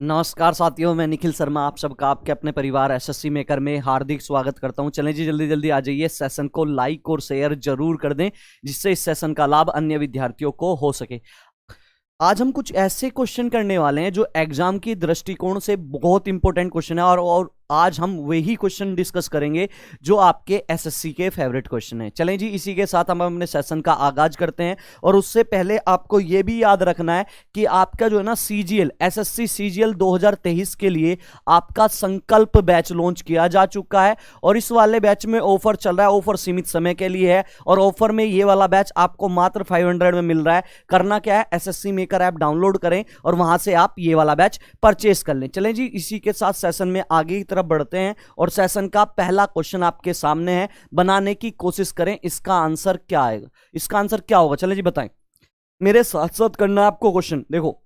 नमस्कार साथियों, मैं निखिल शर्मा आप सबका आपके अपने परिवार एसएससी मेकर में हार्दिक स्वागत करता हूं। चलें जी, जल्दी जल्दी आ जाइए। सेशन को लाइक और शेयर जरूर कर दें जिससे इस सेशन का लाभ अन्य विद्यार्थियों को हो सके। आज हम कुछ ऐसे क्वेश्चन करने वाले हैं जो एग्जाम की दृष्टिकोण से बहुत इंपॉर्टेंट क्वेश्चन है और आज हम वही क्वेश्चन डिस्कस करेंगे जो आपके एसएससी के फेवरेट क्वेश्चन हैं। चलें जी, इसी के साथ हम अपने सेशन का आगाज करते हैं। और उससे पहले आपको यह भी याद रखना है कि आपका जो है ना सीजीएल एसएससी सीजीएल 2023 के लिए आपका संकल्प बैच लॉन्च किया जा चुका है और इस वाले बैच में ऑफर चल रहा है। ऑफर सीमित समय के लिए है और ऑफर में ये वाला बैच आपको मात्र 500 में मिल रहा है। करना क्या है, एसएससी मेकर ऐप डाउनलोड करें और वहां से आप ये वाला बैच परचेस कर लें। चलें जी, इसी के साथ सेशन में आगे की तरफ बढ़ते हैं और सेशन का पहला क्वेश्चन आपके सामने है। बनाने की कोशिश करें, इसका आंसर क्या आएगा, इसका आंसर क्या होगा। चलें जी बताएं, मेरे साथ साथ करना है आपको क्वेश्चन। देखो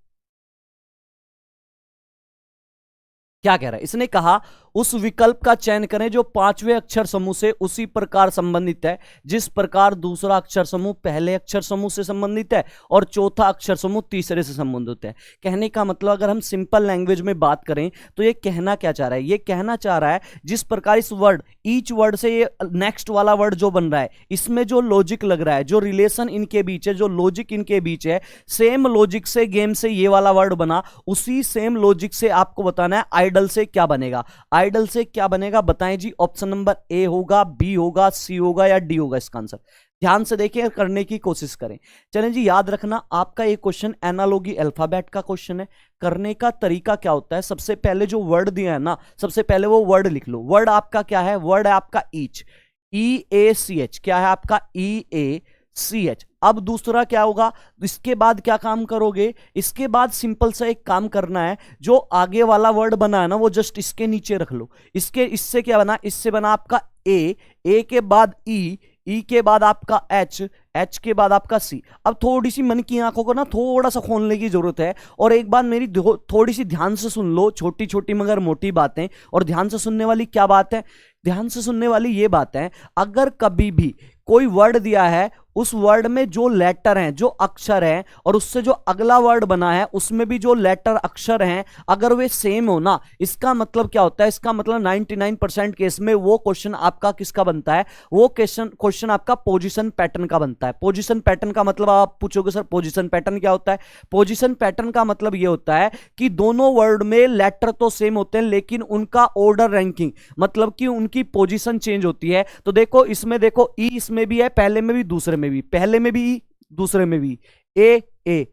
क्या कह रहा है, इसने कहा उस विकल्प का चयन करें जो पांचवें अक्षर समूह से उसी प्रकार संबंधित है जिस प्रकार दूसरा अक्षर समूह पहले अक्षर समूह से संबंधित है और चौथा अक्षर समूह तीसरे से संबंधित है। कहने का मतलब अगर हम सिंपल लैंग्वेज में बात करें तो ये कहना क्या चाह रहा है, ये कहना चाह रहा है जिस प्रकार इस वर्ड ईच वर्ड से ये नेक्स्ट वाला वर्ड जो बन रहा है इसमें जो लॉजिक लग रहा है, जो रिलेशन इनके बीच है, जो लॉजिक इनके बीच है, सेम लॉजिक से गेम से ये वाला वर्ड बना, उसी सेम लॉजिक से आपको बताना है आइडल से क्या बनेगा। आइडल से क्या बनेगा बताएं जी। ऑप्शन नंबर ए होगा, बी होगा, सी होगा या डी होगा इसका आंसर। ध्यान से देखिए, करने की कोशिश करें। चलें जी, याद रखना आपका ये क्वेश्चन एनालॉगी अल्फाबेट का क्वेश्चन है। करने का तरीका क्या होता है, सबसे पहले जो वर्ड दिया है ना, सबसे पहले वो वर्ड लिख लो। वर्ड आपका क्या है, वर्ड है आपका ईच, ई ए सी एच। क्या है आपका, ई ए सी एच। अब दूसरा क्या होगा, इसके बाद क्या काम करोगे, इसके बाद सिंपल सा एक काम करना है, जो आगे वाला वर्ड बना है ना वो जस्ट इसके नीचे रख लो। इससे क्या बना, इससे बना आपका ए के बाद ई के बाद आपका एच के बाद आपका सी। अब थोड़ी सी मन की आंखों को ना थोड़ा सा खोलने की जरूरत है और एक बार मेरी थोड़ी सी ध्यान से सुन लो। छोटी छोटी मगर मोटी बातें, और ध्यान से सुनने वाली क्या बात है, ध्यान से सुनने वाली ये बात है, अगर कभी भी कोई वर्ड दिया है उस वर्ड में जो लेटर हैं, जो अक्षर हैं, और उससे जो अगला वर्ड बना है उसमें भी जो लेटर अक्षर हैं, अगर वे सेम हो ना, इसका मतलब क्या होता है, इसका मतलब 99% केस में वो क्वेश्चन आपका किसका बनता है, वो क्वेश्चन आपका पोजीशन पैटर्न का बनता है। पोजीशन पैटर्न का मतलब आप पूछोगे सर पोजीशन पैटर्न क्या होता है। पोजीशन पैटर्न का मतलब ये होता है कि दोनों वर्ड में लेटर तो सेम होते हैं लेकिन उनका ऑर्डर रैंकिंग, मतलब कि उनकी पोजीशन चेंज होती है। तो देखो इसमें, देखो ई इसमें भी है, पहले में भी दूसरे में भी, पहले में भी दूसरे में भी, ए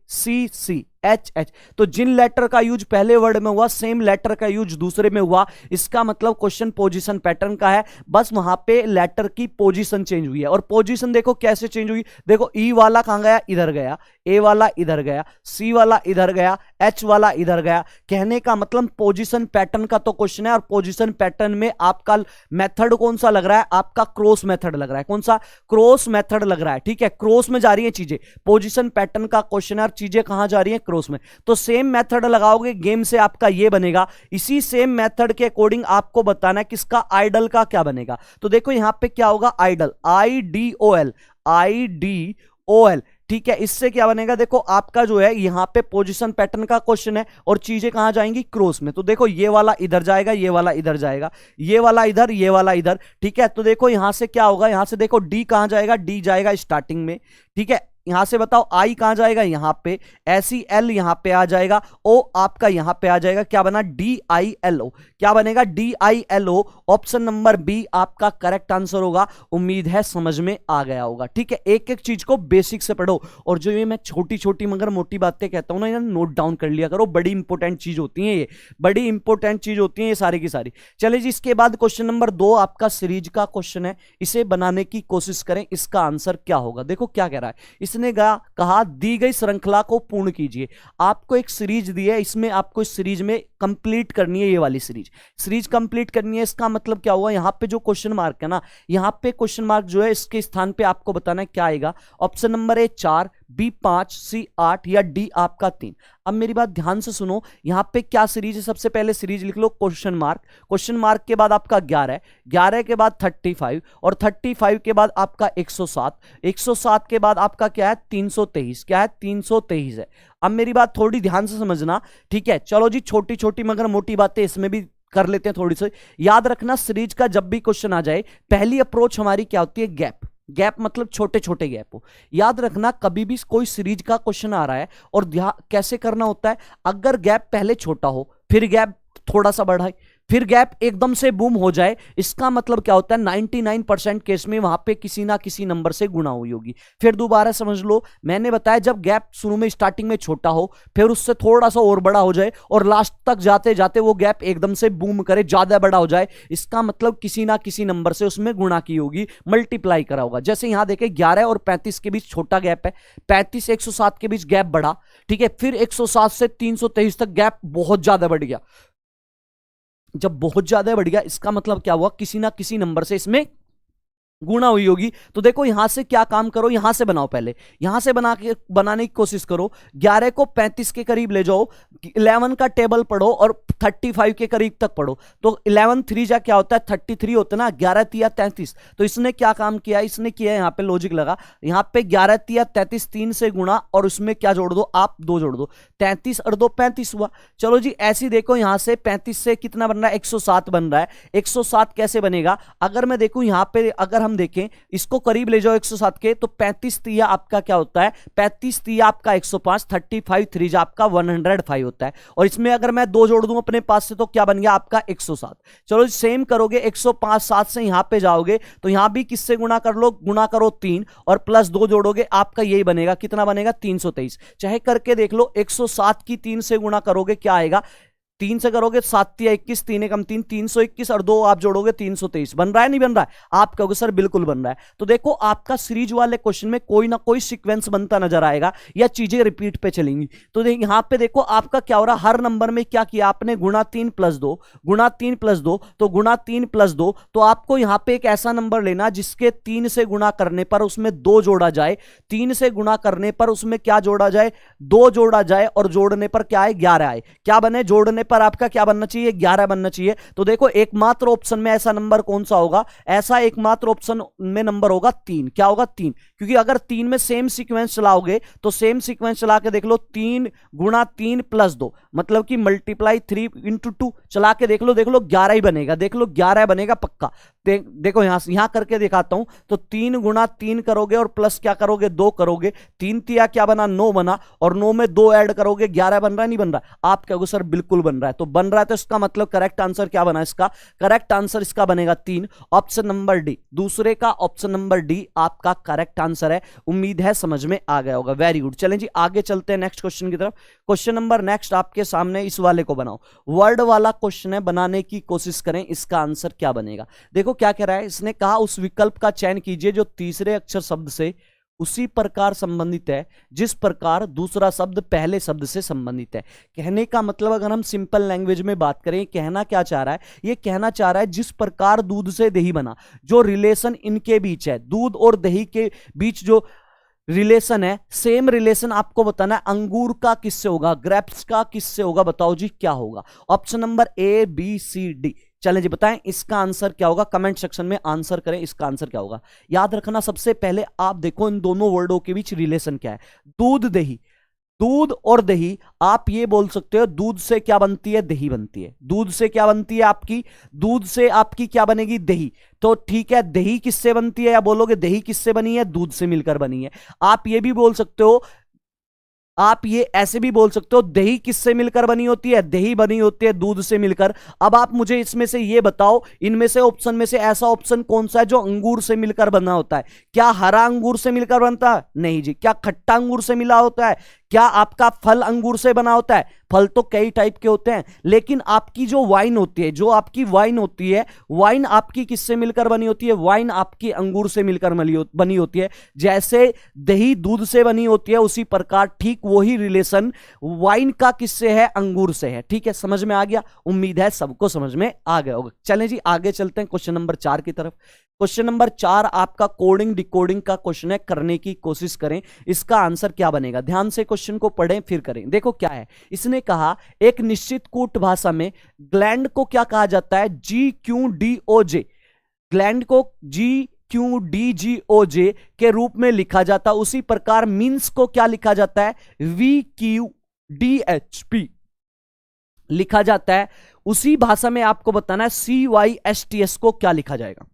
सी सी एच एच। तो जिन लेटर का यूज पहले वर्ड में हुआ सेम लेटर का यूज दूसरे में हुआ, इसका मतलब क्वेश्चन पोजीशन पैटर्न का है। बस वहां पे लेटर की पोजीशन चेंज हुई है। और पोजीशन देखो कैसे चेंज हुई, देखो ई वाला कहां गया, इधर गया, ए वाला इधर गया, सी वाला इधर गया, एच वाला इधर गया। कहने का मतलब पोजीशन पैटर्न का तो क्वेश्चन है और पोजीशन पैटर्न में आपका मेथड कौन सा लग रहा है, आपका क्रॉस मेथड लग रहा है। कौन सा, क्रॉस मेथड लग रहा है। ठीक है, क्रॉस में जा रही है चीजें, पोजीशन पैटर्न का क्वेश्चन है और चीजें कहां जा रही है, क्रॉस में। तो सेम मेथड लगाओगे, गेम से आपका ये बनेगा। इसी सेम मेथड के अकॉर्डिंग आपको बताना है किसका, आइडल का क्या बनेगा। तो देखो यहां पे क्या होगा, idol, I D O L. ठीक है, इससे क्या बनेगा, देखो आपका जो है यहां पे पोजीशन पैटर्न का क्वेश्चन है और चीजें कहां जाएंगी, क्रॉस में। तो देखो ये वाला इधर जाएगा, ये वाला इधर जाएगा, ये वाला इधर, ये वाला इधर। ठीक है, तो देखो यहां से क्या होगा, यहां से देखो डी कहां जाएगा, डी जाएगा स्टार्टिंग में। ठीक है, यहां से बताओ आई कहां जाएगा, यहां पे, ऐसी एल यहां पे आ जाएगा, ओ आपका यहां पे आ जाएगा। क्या बना, डी आई एल ओ। क्या बनेगा, D I L O. Option number B आपका करेक्ट आंसर होगा। उम्मीद है समझ में आ गया होगा। ठीक है, एक एक चीज को बेसिक से पढ़ो और जो ये मैं छोटी छोटी मगर मोटी बातें कहता हूं ना, यार नोट डाउन कर लिया करो। बड़ी इंपॉर्टेंट चीज होती है ये, बड़ी इंपॉर्टेंट चीज होती है ये सारी की सारी। चले जी, इसके बाद क्वेश्चन नंबर 2 आपका सीरीज का क्वेश्चन है, इसे बनाने की कोशिश करें, इसका आंसर क्या होगा। देखो क्या कह रहा है, इसने कहा दी गई श्रृंखला को पूर्ण कीजिए। आपको एक सीरीज दी है, इसमें आपको इस सीरीज में कंप्लीट करनी है, ये वाली सीरीज कंप्लीट करनी है। इसका मतलब क्या हुआ, यहां पे जो क्वेश्चन मार्क है ना, यहां पे क्वेश्चन मार्क जो है इसके स्थान पे आपको बताना है क्या आएगा। ऑप्शन नंबर ए 4, बी 5, सी 8 या डी आपका 3। अब मेरी बात ध्यान से सुनो, यहां पे क्या सीरीज है, सबसे पहले सीरीज लिख लो क्वेश्चन मार्क के बाद आपका 11, 11 के बाद 35 और 35 के बाद आपका 107, 107 के बाद आपका क्या है 323, क्या है 323 है। अब मेरी बात थोड़ी ध्यान से समझना, ठीक है। चलो जी, छोटी छोटी मगर मोटी बातें इसमें भी कर लेते हैं थोड़ी सी। याद रखना, सीरीज का जब भी क्वेश्चन आ जाए पहली अप्रोच हमारी क्या होती है, गैप मतलब छोटे छोटे गैप हो। याद रखना, कभी भी कोई सीरीज का क्वेश्चन आ रहा है और कैसे करना होता है, अगर गैप पहले छोटा हो फिर गैप थोड़ा सा बढ़ाए फिर गैप एकदम से बूम हो जाए, इसका मतलब क्या होता है 99% केस में वहां पे किसी ना किसी नंबर से गुणा हुई होगी। फिर दोबारा समझ लो, मैंने बताया जब गैप शुरू में स्टार्टिंग में छोटा हो फिर उससे थोड़ा सा और बड़ा हो जाए और लास्ट तक जाते जाते वो गैप एकदम से बूम करे, ज्यादा बड़ा हो जाए, इसका मतलब किसी ना किसी नंबर से उसमें गुणा की होगी, मल्टीप्लाई करा होगा। जैसे यहां देखे 11 और 35 के बीच छोटा गैप है, 35 107 के बीच गैप बढ़ा, ठीक है, फिर 107 से 323 तक गैप बहुत ज्यादा बढ़ गया। जब बहुत ज्यादा बढ़ गया इसका मतलब क्या हुआ, किसी ना किसी नंबर से इसमें गुणा हुई होगी। तो देखो यहां से क्या काम करो, यहां से बनाओ, पहले यहां से बनाने की कोशिश करो। 11 को 35 के करीब ले जाओ, 11 का टेबल पढ़ो और 35 के करीब तक पढ़ो। तो 11 3 जा क्या होता है 33 होता है ना, 11 तिया 33। तो इसने क्या काम किया, इसने किया यहां पे लॉजिक लगा, यहां पे 11 तिया 33 3 से गुणा और उसमें क्या जोड़ दो, आप 2 जोड़ दो, 33 और 2 35 हुआ। चलो जी ऐसी देखो, यहां से 35 से कितना बन रहा है 107 बन रहा है। 107 कैसे बनेगा, अगर मैं देखूं यहां पे, अगर हम देखें इसको करीब ले जाओ 107 के, तो 35 तिया आपका क्या होता है, 35 तिया आपका 105, 35 3 जा आपका 105 होता है। और इसमें अगर मैं 2 जोड़ दूं अपने पास से तो क्या बन गया आपका 107। चलो सेम करोगे 105 7 से यहां पे जाओगे तो यहां भी किससे गुणा कर लो, गुणा करो 3 और प्लस 2 जोड़ोगे, आपका यही बनेगा, कितना बनेगा 323। चाहे करके देख लो, 107 की 3 से गुणा करोगे क्या आएगा, 3 से करोगे 7 या 21, 3 एकम 3, 321 और 2 आप जोड़ोगे 323। बन रहा है नहीं बन रहा है, आप कहोगे सर बिल्कुल बन रहा है। तो देखो आपका सीरीज वाले क्वेश्चन में कोई ना कोई सीक्वेंस बनता नजर आएगा या चीजें रिपीट पे चलेंगी। तो यहां पे देखो आपका क्या हो रहा, हर नंबर में क्या किया आपने, गुणा 3 प्लस 2, गुणा 3 प्लस 2, तो गुणा 3 प्लस 2, तो आपको यहां पे एक ऐसा नंबर लेना जिसके 3 से गुणा करने पर उसमें 2 जोड़ा जाए, 3 से गुणा करने पर उसमें क्या जोड़ा जाए, 2 जोड़ा जाए और जोड़ने पर क्या आए 11 आए। क्या बने, जोड़ने पर आपका क्या बनना चाहिए 11 बनना चाहिए। तो देखो एकमात्र ऑप्शन में ऐसा नंबर कौन सा होगा, ऐसा एकमात्र ऑप्शन में नंबर होगा 3। क्या होगा 3, क्योंकि अगर 3 में सेम सीक्वेंस चलाओगे तो सेम सीक्वेंस चला के देख लो, 3 गुणा 3 प्लस 2 मतलब कि मल्टीप्लाई 3 इंटू 2 चला के देख लो 11 ही बनेगा, देख लो 11 बनेगा पक्का। देखो यहां करके दिखाता हूं, तो 3 गुणा 3 करोगे और प्लस क्या करोगे 2 करोगे, 3 तिया क्या बना 9 बना और 9 में 2 ऐड करोगे 11 बन रहा है नहीं बन रहा, आप कहोगे सर बिल्कुल बन रहा है। तो बन रहा है तो इसका मतलब करेक्ट आंसर क्या बना, इसका करेक्ट आंसर इसका बनेगा 3, ऑप्शन नंबर डी, दूसरे का ऑप्शन नंबर डी आपका करेक्ट आंसर है। उम्मीद है समझ में आ गया होगा, वेरी गुड। चलें जी आगे चलते हैं नेक्स्ट क्वेश्चन की तरफ। क्वेश्चन नंबर नेक्स्ट आपके सामने, इस वाले को बनाओ, वर्ड वाला क्वेश्चन है, बनाने की कोशिश करें, इसका आंसर क्या बनेगा। देखो क्या कह रहा है, इसने कहा उस विकल्प का चयन कीजिए जो तीसरे अक्षर शब्द से उसी प्रकार संबंधित है जिस प्रकार दूसरा शब्द पहले शब्द से संबंधित है। कहने का मतलब अगर हम सिंपल लैंग्वेज में बात करें, कहना क्या चाह रहा है, ये कहना चाह रहा है जिस प्रकार दूध से दही बना, जो रिलेशन इनके बीच है, दूध और दही के बीच जो रिलेशन है, सेम रिलेशन आपको बताना है। अंगूर का किससे होगा, ग्रेप्स का किससे होगा, बताओ जी क्या होगा। Option number A B C D, चलें जी बताएं इसका आंसर क्या होगा, कमेंट सेक्शन में आंसर करें, इसका आंसर क्या होगा। याद रखना सबसे पहले आप देखो इन दोनों वर्डों के बीच रिलेशन क्या है, दूध दही, दूध और दही, आप ये बोल सकते हो दूध से क्या बनती है, दही बनती है। दूध से क्या बनती है आपकी, दूध से आपकी क्या बनेगी, दही। तो ठीक है, दही किससे बनती है, या बोलोगे दही किससे बनी है, दूध से मिलकर बनी है। आप ये भी बोल सकते हो, आप ये ऐसे भी बोल सकते हो दही किससे मिलकर बनी होती है, दही बनी होती है दूध से मिलकर। अब आप मुझे इसमें से ये बताओ, इनमें से ऑप्शन में से ऐसा ऑप्शन कौन सा है जो अंगूर से मिलकर बना होता है। क्या हरा अंगूर से मिलकर बनता है, नहीं जी। क्या खट्टा अंगूर से मिला होता है, क्या आपका फल अंगूर से बना होता है, फल तो कई टाइप के होते हैं, लेकिन आपकी जो वाइन होती है, जो आपकी वाइन होती है, वाइन आपकी किससे मिलकर बनी होती है, वाइन आपकी अंगूर से मिलकर बनी होती है। जैसे दही दूध से बनी होती है उसी प्रकार ठीक वही रिलेशन वाइन का किससे है, अंगूर से है। ठीक है, समझ में आ गया, उम्मीद है सबको समझ में आ गया होगा। चलें जी आगे चलते हैं क्वेश्चन नंबर 4 की तरफ। क्वेश्चन नंबर 4 आपका कोडिंग डिकोडिंग का क्वेश्चन है, करने की कोशिश करें। इसका आंसर क्या बनेगा, ध्यान से क्वेश्चन को पढ़ें फिर करें। देखो क्या है, इसने कहा एक निश्चित कूट भाषा में ग्लैंड को क्या कहा जाता है, GQDOJ। ग्लैंड को GQDGOJ के रूप में लिखा जाता है। उसी प्रकार मीन्स को क्या लिखा जाता है, VQDHP लिखा जाता है। उसी भाषा में आपको बताना है CYSTS को क्या लिखा जाएगा,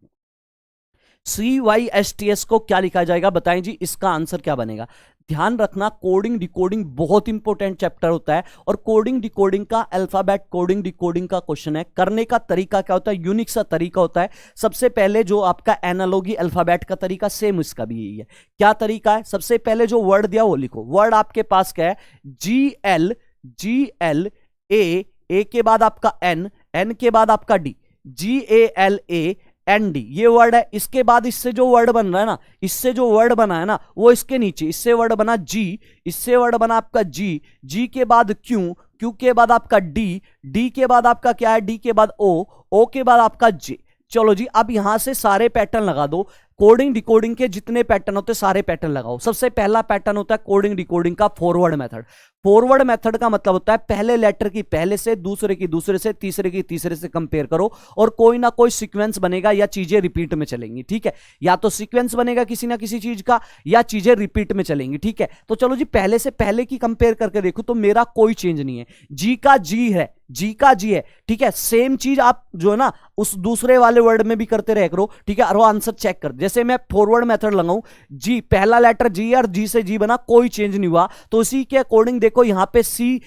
CYSTS को क्या लिखा जाएगा, बताएं जी इसका आंसर क्या बनेगा। ध्यान रखना कोडिंग डिकोडिंग बहुत इंपॉर्टेंट चैप्टर होता है और कोडिंग डिकोडिंग का अल्फाबेट कोडिंग डिकोडिंग का क्वेश्चन है। करने का तरीका क्या होता है, यूनिक सा तरीका होता है। सबसे पहले जो आपका एनालॉगी अल्फाबेट का तरीका सेम इसका भी यही है। क्या तरीका है, सबसे पहले जो वर्ड दिया वो लिखो। वर्ड आपके पास क्या है, GL के बाद आपका N के बाद आपका D, GALAND ये वर्ड है। इसके बाद इससे जो वर्ड बन रहा है ना, इससे जो वर्ड बना है ना वो इसके नीचे, इससे वर्ड बना G, इससे वर्ड बना आपका G के बाद Q के बाद आपका D के बाद आपका क्या है, D के बाद O के बाद आपका J। चलो जी अब यहां से सारे पैटर्न लगा दो। कोडिंग डिकोडिंग के जितने पैटर्न होते हैं सारे पैटर्न लगाओ। सबसे पहला पैटर्न होता है कोडिंग डिकोडिंग का फॉरवर्ड मेथड। फॉरवर्ड मेथड का मतलब होता है पहले लेटर की पहले से, दूसरे की दूसरे से, तीसरे की तीसरे से कंपेयर करो और कोई ना कोई सीक्वेंस बनेगा या चीजें रिपीट में चलेंगी। ठीक है, या तो सीक्वेंस बनेगा किसी ना किसी चीज का या चीजें रिपीट में चलेंगी। ठीक है, तो चलो जी पहले से पहले की कंपेयर करके देखो तो मेरा कोई चेंज नहीं है, जी का जी है, जी का जी है। ठीक है, सेम चीज आप जो है ना उस दूसरे वाले वर्ड में भी करते रह करो। ठीक है, और आंसर चेक कर, जैसे मैं फॉरवर्ड मेथड लगाऊं, जी पहला लेटर जी और जी से जी बना, कोई चेंज नहीं हुआ। तो इसी के अकॉर्डिंग देखो यहां पे सी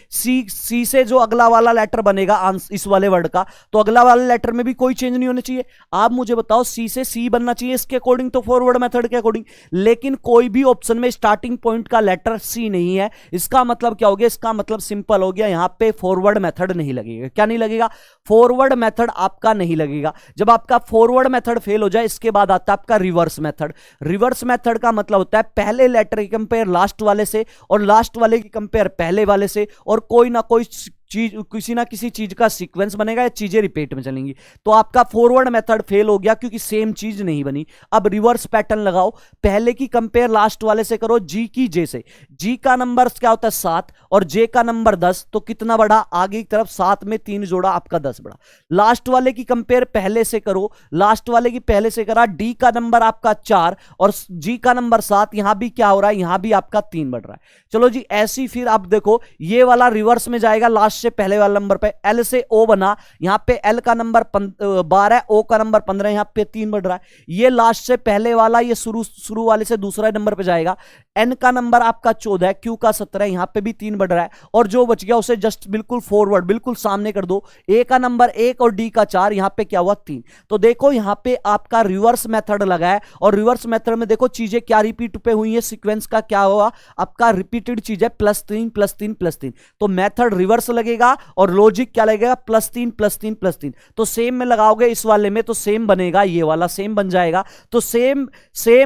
से जो अगला वाला लेटर बनेगा इस वाले वर्ड का, तो अगला वाले लेटर में भी कोई चेंज नहीं होना चाहिए। आप मुझे बताओ सी से सी बनना चाहिए इसके अकॉर्डिंग, तो फॉरवर्ड मेथड के अकॉर्डिंग। लेकिन कोई भी ऑप्शन में स्टार्टिंग पॉइंट का लेटर सी नहीं है। इसका मतलब क्या हो गया, इसका मतलब सिंपल हो गया, यहां पे फॉरवर्ड मेथड नहीं लगेगा। क्या नहीं लगेगा, फॉरवर्ड मेथड आपका नहीं लगेगा। जब आपका फॉरवर्ड मेथड फेल हो जाए इसके बाद आता है आपका रिवर्स मेथड। रिवर्स मेथड का मतलब होता है पहले लेटर की कंपेयर लास्ट वाले से और लास्ट वाले की कंपेयर पहले वाले से, और कोई ना कोई चीज किसी ना किसी चीज का सीक्वेंस बनेगा या चीजें रिपीट में चलेंगी। तो आपका फॉरवर्ड मेथड फेल हो गया क्योंकि सेम चीज नहीं बनी। अब रिवर्स पैटर्न लगाओ, पहले की कंपेयर लास्ट वाले से करो, जी की जे से। जी का नंबर क्या होता है 7 और जे का नंबर 10, तो कितना बढ़ा आगे की तरफ, 7 में 3 जोड़ा आपका 10 बढ़ा। लास्ट वाले की कंपेयर पहले से करो, लास्ट वाले की पहले से करा, डी का नंबर आपका 4 और जी का नंबर 7, यहां भी क्या हो रहा है, यहां भी आपका 3 बढ़ रहा है। चलो जी ऐसी फिर आप देखो ये वाला रिवर्स में जाएगा, लास्ट से पहले वाला नंबर पे एल से ओ बना, यहां पे एल का नंबर 12, ओ का नंबर 15, यहां पे 3 बढ़ रहा है। ये लास्ट से पहले वाला ये शुरू वाले से दूसरा नंबर पे जाएगा, एन का नंबर आपका 14, क्यू का 17, यहां पे भी 3 बढ़ रहा है। और जो बच गया उसे जस्ट बिल्कुल फॉरवर्ड बिल्कुल सामने कर दो, ए का नंबर 1 और डी का 4, यहां पे क्या हुआ 3। तो देखो यहां पे आपका रिवर्स मेथड लगा है और रिवर्स मेथड में देखो चीजें क्या रिपीट पे हुई है, सीक्वेंस का क्या हुआ, आपका रिपीटेड चीज है +3 +3 +3। तो मेथड रिवर्स लगेगा और लॉजिक क्या लगेगा +3 +3 +3। तो सेम में लगाओगे इस वाले में तो सेम बनेगा, ये वाला सेम बन जाएगा। तो सेम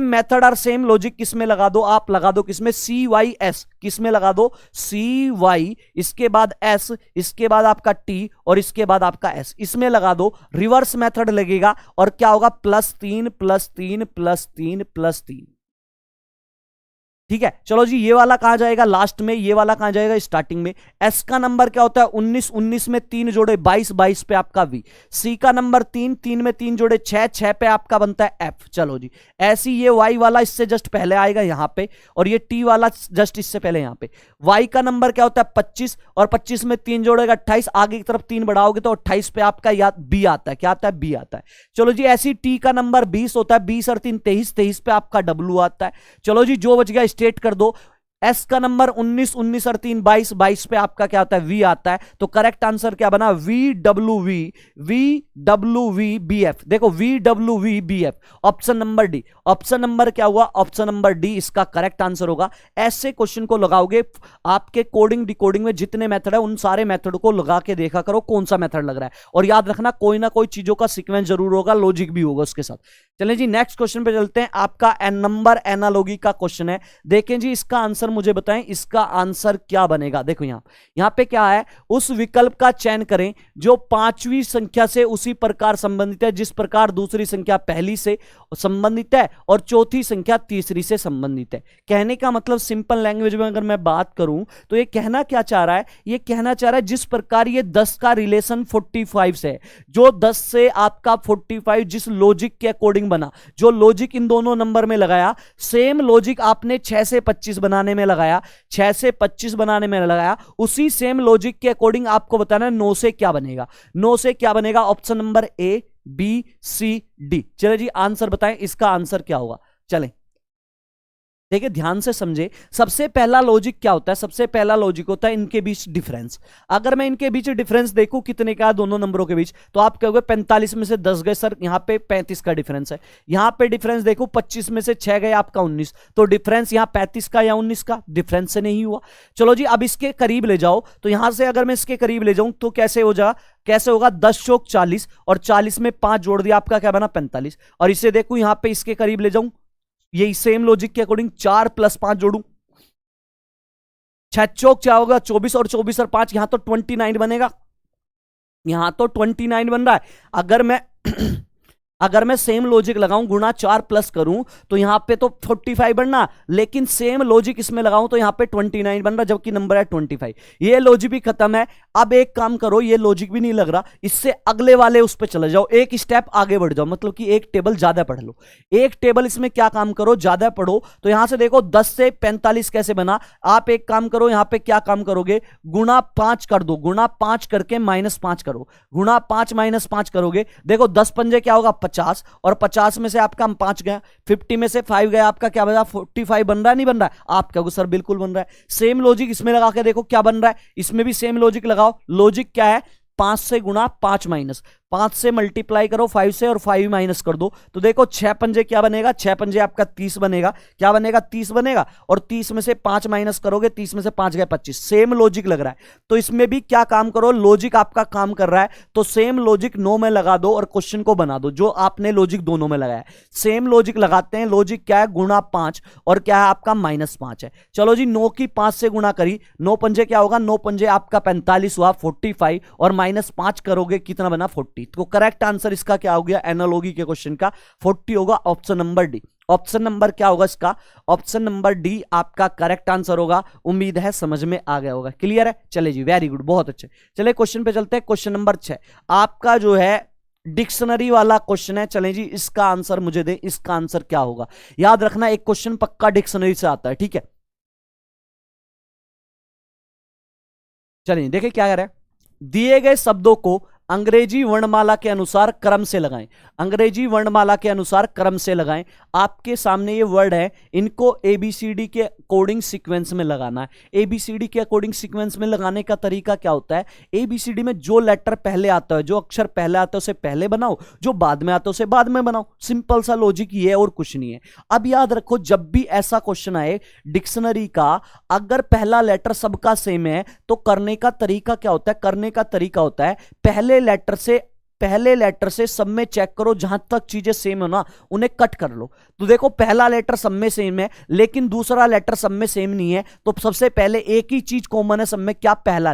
मेथड और सेम लॉजिक किस में लगा दो, आप लगा दो किसमें, CYS, किस में लगा दो CY, इसके बाद S, इसके बाद आपका T और इसके बाद आपका S, इसमें लगा दो, रिवर्स मेथड लगेगा और क्या होगा +3 +3 +3 +3। ठीक है, चलो जी ये वाला कहां जाएगा लास्ट में, ये वाला कहां जाएगा स्टार्टिंग में। एस का नंबर क्या होता है 19, 19 में 3 जोड़े 22, 22 पे आपका वी। सी का नंबर 3, 3 में 3 जोड़े 6, 6 पे आपका बनता है एफ। चलो जी ऐसी ये वाई वाला इससे जस्ट पहले आएगा यहां पे, और ये टी वाला जस्ट इससे पहले यहां पे। वाई का नंबर क्या होता है 25 और 25 में 3 जोड़ेगा 28, आगे की तरफ 3 बढ़ाओगे तो 28 पे आपका याद बी आता है। क्या आता है, बी आता है। चलो जी ऐसी टी का नंबर 20 होता है, 20 और 3 23, 23 पे आपका डब्ल्यू आता है। चलो जी जो बच गया स्टेट कर दो, एस का नंबर 19, 19 और 3 22, 22 पे आपका क्या आता है, वी आता है। तो करेक्ट आंसर क्या बना, VWV देखो VWVBF, option number D. Option number क्या हुआ, ऑप्शन नंबर डी इसका करेक्ट आंसर होगा। ऐसे क्वेश्चन को लगाओगे, आपके कोडिंग डिकोडिंग में जितने मेथड है उन सारे मेथड को लगा के देखा करो कौन सा मेथड लग रहा है, और याद रखना कोई ना कोई चीजों का सीक्वेंस जरूर होगा, लॉजिक भी होगा उसके साथ। चलें जी नेक्स्ट क्वेश्चन पे चलते हैं। आपका नंबर एनालॉजी का क्वेश्चन है। देखें जी इसका आंसर मुझे बताएं इसका आंसर क्या बनेगा। देखो यहां पे क्या है, उस विकल्प का चयन करें जो पांचवी संख्या से उसी प्रकार संबंधित है जिस प्रकार दूसरी संख्या पहली से संबंधित है और चौथी संख्या तीसरी से संबंधित है। कहने का मतलब सिंपल लैंग्वेज में अगर मैं बात करूं तो ये कहना क्या चाह रहा है, ये कहना चाह रहा है जिस प्रकार ये 10 का रिलेशन 45 से है, जो 10 से आपका 45 जिस लॉजिक के अकॉर्डिंग बना, जो लॉजिक इन दोनों नंबर में लगाया, सेम लॉजिक आपने 6 से 25 बनाने में लगाया, 6 से 25 बनाने में लगाया, उसी सेम लॉजिक के अकॉर्डिंग आपको बताना है 9 से क्या बनेगा। 9 से क्या बनेगा, option number A B C D. चले जी आंसर बताएं इसका आंसर क्या होगा। चलें देखिए ध्यान से समझे, सबसे पहला लॉजिक क्या होता है, सबसे पहला लॉजिक होता है इनके बीच डिफरेंस। अगर मैं इनके बीच डिफरेंस देखूं कितने का दोनों नंबरों के बीच, तो आप कहोगे 45 में से 10 गए सर, यहां पे 35 का डिफरेंस है। यहां पे डिफरेंस देखो 25 में से 6 गए आपका 19, तो डिफरेंस यहां 35 का या 19 का, डिफरेंस से नहीं हुआ। चलो जी अब इसके करीब ले जाओ, तो यहां से अगर मैं इसके करीब ले जाऊं तो कैसे हो जा, कैसे होगा, 10 चौक 40 और 40 में 5 जोड़ दिया, आपका क्या बना 45। और इसे देखूं यहां पे इसके करीब ले जाऊं, यही सेम लॉजिक के अकॉर्डिंग 4 + 5 जोड़ू, 6 चौक क्या होगा 24 और 24 और 5, यहां तो 29 बनेगा, यहां तो 29 बन रहा है। अगर मैं सेम लॉजिक लगाऊं, गुणा 4 प्लस करूं, तो यहां पे तो 45 बनना, लेकिन सेम लॉजिक इसमें लगाऊं तो यहां पे 29 बन रहा, जबकि नंबर है 25। ये लॉजिक भी खत्म है। अब एक काम करो, ये लॉजिक भी नहीं लग रहा, इससे अगले वाले उस पे चले जाओ, एक स्टेप आगे बढ़ जाओ, मतलब कि एक टेबल ज्यादा पढ़ लो। एक टेबल इसमें क्या काम करो, ज्यादा पढ़ो। तो यहां से देखो 10 से 45 कैसे बना, आप एक काम करो, यहां पे क्या काम करोगे, गुणा 5 कर दो, गुणा 5 करके -5 करो, गुणा 5 -5 करोगे, देखो 10 पंजे क्या होगा 50, और 50 में से आपका 5 गया, 50 में से 5 गया, आपका क्या बना 45 बन रहा है, नहीं बन रहा है, आप कहोगे सर बिल्कुल बन रहा है। सेम लॉजिक इसमें लगा के देखो क्या बन रहा है, इसमें भी सेम लॉजिक लगाओ। लॉजिक क्या है, 5 से गुणा 5 माइनस, 5 से मल्टीप्लाई करो 5 से और 5 माइनस कर दो, तो देखो 6 पंजे क्या बनेगा, 6 पंजे आपका 30 बनेगा, क्या बनेगा 30 बनेगा, और 30 में से 5 माइनस करोगे, 30 में से 5 गए 25। सेम लॉजिक लग रहा है, तो इसमें भी क्या काम करो, लॉजिक आपका काम कर रहा है, तो सेम लॉजिक 9 में लगा दो और क्वेश्चन को बना दो जो आपने लॉजिक दोनों में लगाया। सेम लॉजिक लगाते हैं, लॉजिक क्या है, गुणा 5 और क्या है आपका -5 है। चलो जी 9 की 5 से गुणा करी, 9 पंजे क्या होगा, 9 पंजे आपका 45 हुआ, 45 और -5 करोगे कितना बना 40। तो करेक्ट आंसर इसका क्या हो गया, एनालॉजी के क्वेश्चन का 40 होगा, option number D. Option number क्या होगा इसका, ऑप्शन नंबर डी आपका करेक्ट आंसर होगा। उम्मीद है समझ में आ गया होगा, क्लियर है। चले जी वेरी गुड, बहुत अच्छे। चले क्वेश्चन पे चलते हैं, क्वेश्चन नंबर 6 आपका जो है डिक्शनरी वाला क्वेश्चन है। चलें जी इसका आंसर मुझे दे, इसका आंसर क्या होगा। याद रखना एक क्वेश्चन पक्का डिक्शनरी से आता है, ठीक है। चलिए देखिए क्या कह रहा है, दिए गए शब्दों को अंग्रेजी वर्णमाला के अनुसार क्रम से लगाएं, अंग्रेजी वर्णमाला के अनुसार क्रम से लगाएं। आपके सामने ये वर्ड है, इनको एबीसीडी के अकॉर्डिंग सीक्वेंस में लगाना है। एबीसीडी के अकॉर्डिंग सीक्वेंस में लगाने का तरीका क्या होता है, एबीसीडी में जो लेटर पहले आता है, जो अक्षर पहले आता है उसे पहले बनाओ, जो बाद में आता है उसे बाद में बनाओ। सिंपल सा लॉजिक ये है और कुछ नहीं है। अब याद रखो जब भी ऐसा क्वेश्चन आए डिक्शनरी का, अगर पहला लेटर सबका सेम है तो करने का तरीका क्या होता है, करने का तरीका होता है पहले लेटर से सब में चेक करो, जहां तक चीजें सेम हो ना उन्हें कट कर लो। तो देखो पहला लेटर सब में सेम है लेकिन दूसरा लेटर सब में सेम नहीं है, तो सबसे पहले एक ही चीज कॉमन है सब में, क्या, पहला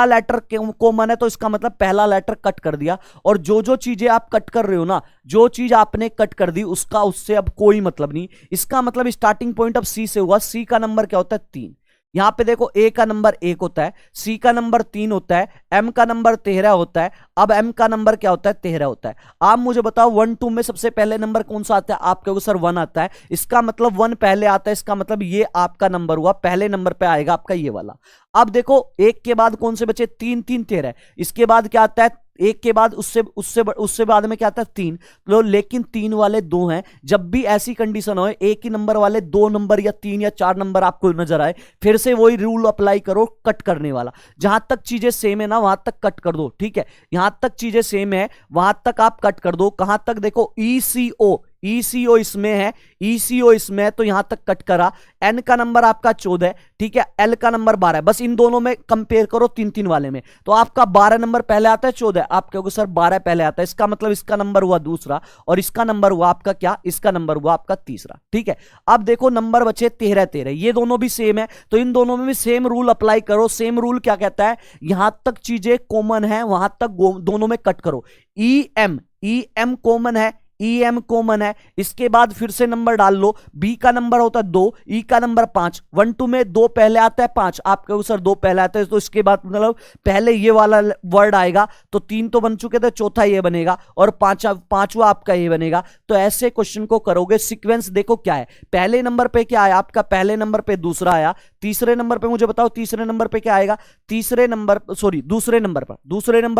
लेटर कॉमन है, तो इसका मतलब पहला लेटर कट कर दिया। और जो जो चीजें आप कट कर रहे हो ना, जो चीज आपने कट कर दी उसका उससे अब कोई मतलब नहीं। इसका मतलब स्टार्टिंग पॉइंट अब सी से हुआ, सी का नंबर क्या होता है 3। यहां पे देखो ए का नंबर 1 होता है, सी का नंबर 3 होता है, एम का नंबर 13 होता है। अब एम का नंबर क्या होता है 13 होता है। आप मुझे बताओ 1 2 में सबसे पहले नंबर कौन सा आता है, आप कहोगे सर 1 आता है, इसका मतलब 1 पहले आता है, इसका मतलब ये आपका नंबर हुआ, पहले नंबर पे आएगा आपका ये वाला। अब देखो एक के बाद कौन से बचे 3 3 13, इसके बाद क्या आता है एक के बाद उससे बाद में क्या आता है 3, तो लेकिन 3 वाले 2 हैं। जब भी ऐसी कंडीशन हो एक ही नंबर वाले 2 नंबर या 3 या 4 नंबर आपको नजर आए, फिर से वही रूल अप्लाई करो कट करने वाला। जहां तक चीजें सेम है ना वहां तक कट कर दो, ठीक है। यहां तक चीजें सेम है वहां तक आप कट कर दो। कहां तक देखो ECO, ECO इसमें है, ECO इसमें है, तो यहां तक कट करा। N का नंबर आपका 14 है, ठीक है, L का नंबर 12 है। बस इन दोनों में कंपेयर करो 3-3 वाले में, तो आपका 12 नंबर पहले आता है 14, आप कहोगे सर 12 पहले आता है, इसका मतलब इसका नंबर हुआ दूसरा और इसका नंबर हुआ आपका क्या, इसका नंबर हुआ आपका तीसरा, ठीक है। अब देखो नंबर बचे 13-13, ये दोनों भी सेम है, तो इन दोनों में भी सेम रूल अप्लाई करो। सेम रूल क्या कहता है, यहां तक चीजें कॉमन है वहां तक दोनों में कट करो। EM कॉमन है, EM कॉमन है, इसके बाद फिर से नंबर डाल लो। B का नंबर होता है 2, E का नंबर 5, 1 2 में 2 पहले आता है 5, आप कहो सर 2 पहले आता है, तो इसके बाद मतलब पहले ये वाला वर्ड आएगा, तो 3 तो बन चुके थे, चौथा ये बनेगा और पांचवा आपका ये बनेगा। तो ऐसे क्वेश्चन को करोगे। सीक्वेंस देखो क्या है, पहले नंबर पे क्या आया आपका, पहले नंबर पे दूसरा आया, तीसरे नंबर पे मुझे बताओ तीसरे नंबर पे क्या आएगा, दूसरे नंबर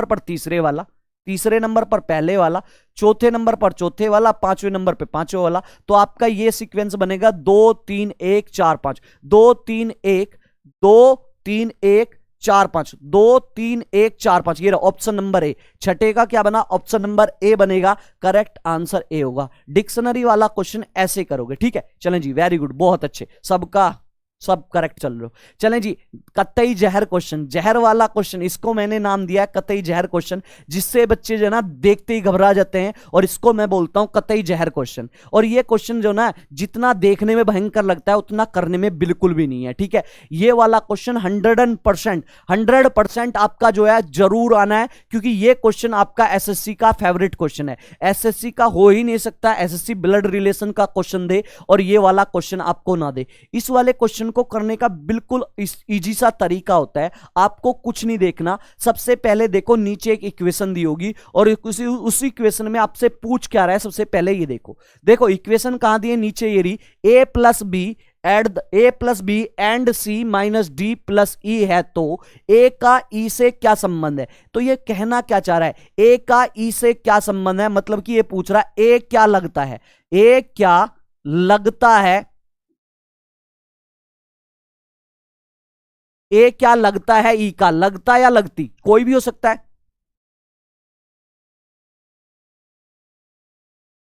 पर तीसरे वाला, तीसरे नंबर पर पहले वाला, चौथे नंबर पर चौथे वाला, पांचवें नंबर पे पांचवें वाला। तो आपका ये सीक्वेंस बनेगा 2 3 1 4 5, 2 3 1 2 3 1 4 5, 2 3 1 4 5, ये रहा ऑप्शन नंबर ए। छठे का क्या बना, ऑप्शन नंबर ए बनेगा, करेक्ट आंसर ए होगा। डिक्शनरी वाला क्वेश्चन ऐसे करोगे, ठीक है। चलें जी, वेरी गुड, बहुत अच्छे, सबका सब करेक्ट चल रहे हो। चलें जी, कतई जहर क्वेश्चन, जहर वाला क्वेश्चन, इसको मैंने नाम दिया है कतई जहर क्वेश्चन, जिससे बच्चे जो है ना देखते ही घबरा जाते हैं, और इसको मैं बोलता हूं कतई जहर क्वेश्चन। और ये क्वेश्चन जो ना जितना देखने में भयंकर लगता है उतना करने में बिल्कुल भी नहीं है, ठीक है। ये वाला क्वेश्चन 100% आपका जो है जरूर आना है, क्योंकि ये क्वेश्चन आपका एसएससी का फेवरेट क्वेश्चन है। एसएससी का हो ही नहीं सकता एसएससी ब्लड रिलेशन का क्वेश्चन दे और ये वाला क्वेश्चन आपको ना दे। इस वाले क्वेश्चन को करने का बिल्कुल इजी सा तरीका होता है, आपको कुछ नहीं देखना। सबसे पहले देखो नीचे एक इक्वेशन दी होगी और उसी इक्वेशन में आपसे पूछ क्या रहा है, सबसे पहले ये देखो इक्वेशन कहां दी है, नीचे ये रही, a plus B and c minus D plus E है, तो a का e से क्या संबंध है। तो ये कहना क्या चाह रहा है, a का e से क्या संबंध है, मतलब कि ये पूछ रहा है a क्या लगता है, a क्या लगता है, ए क्या लगता है, ई का लगता या लगती, कोई भी हो सकता है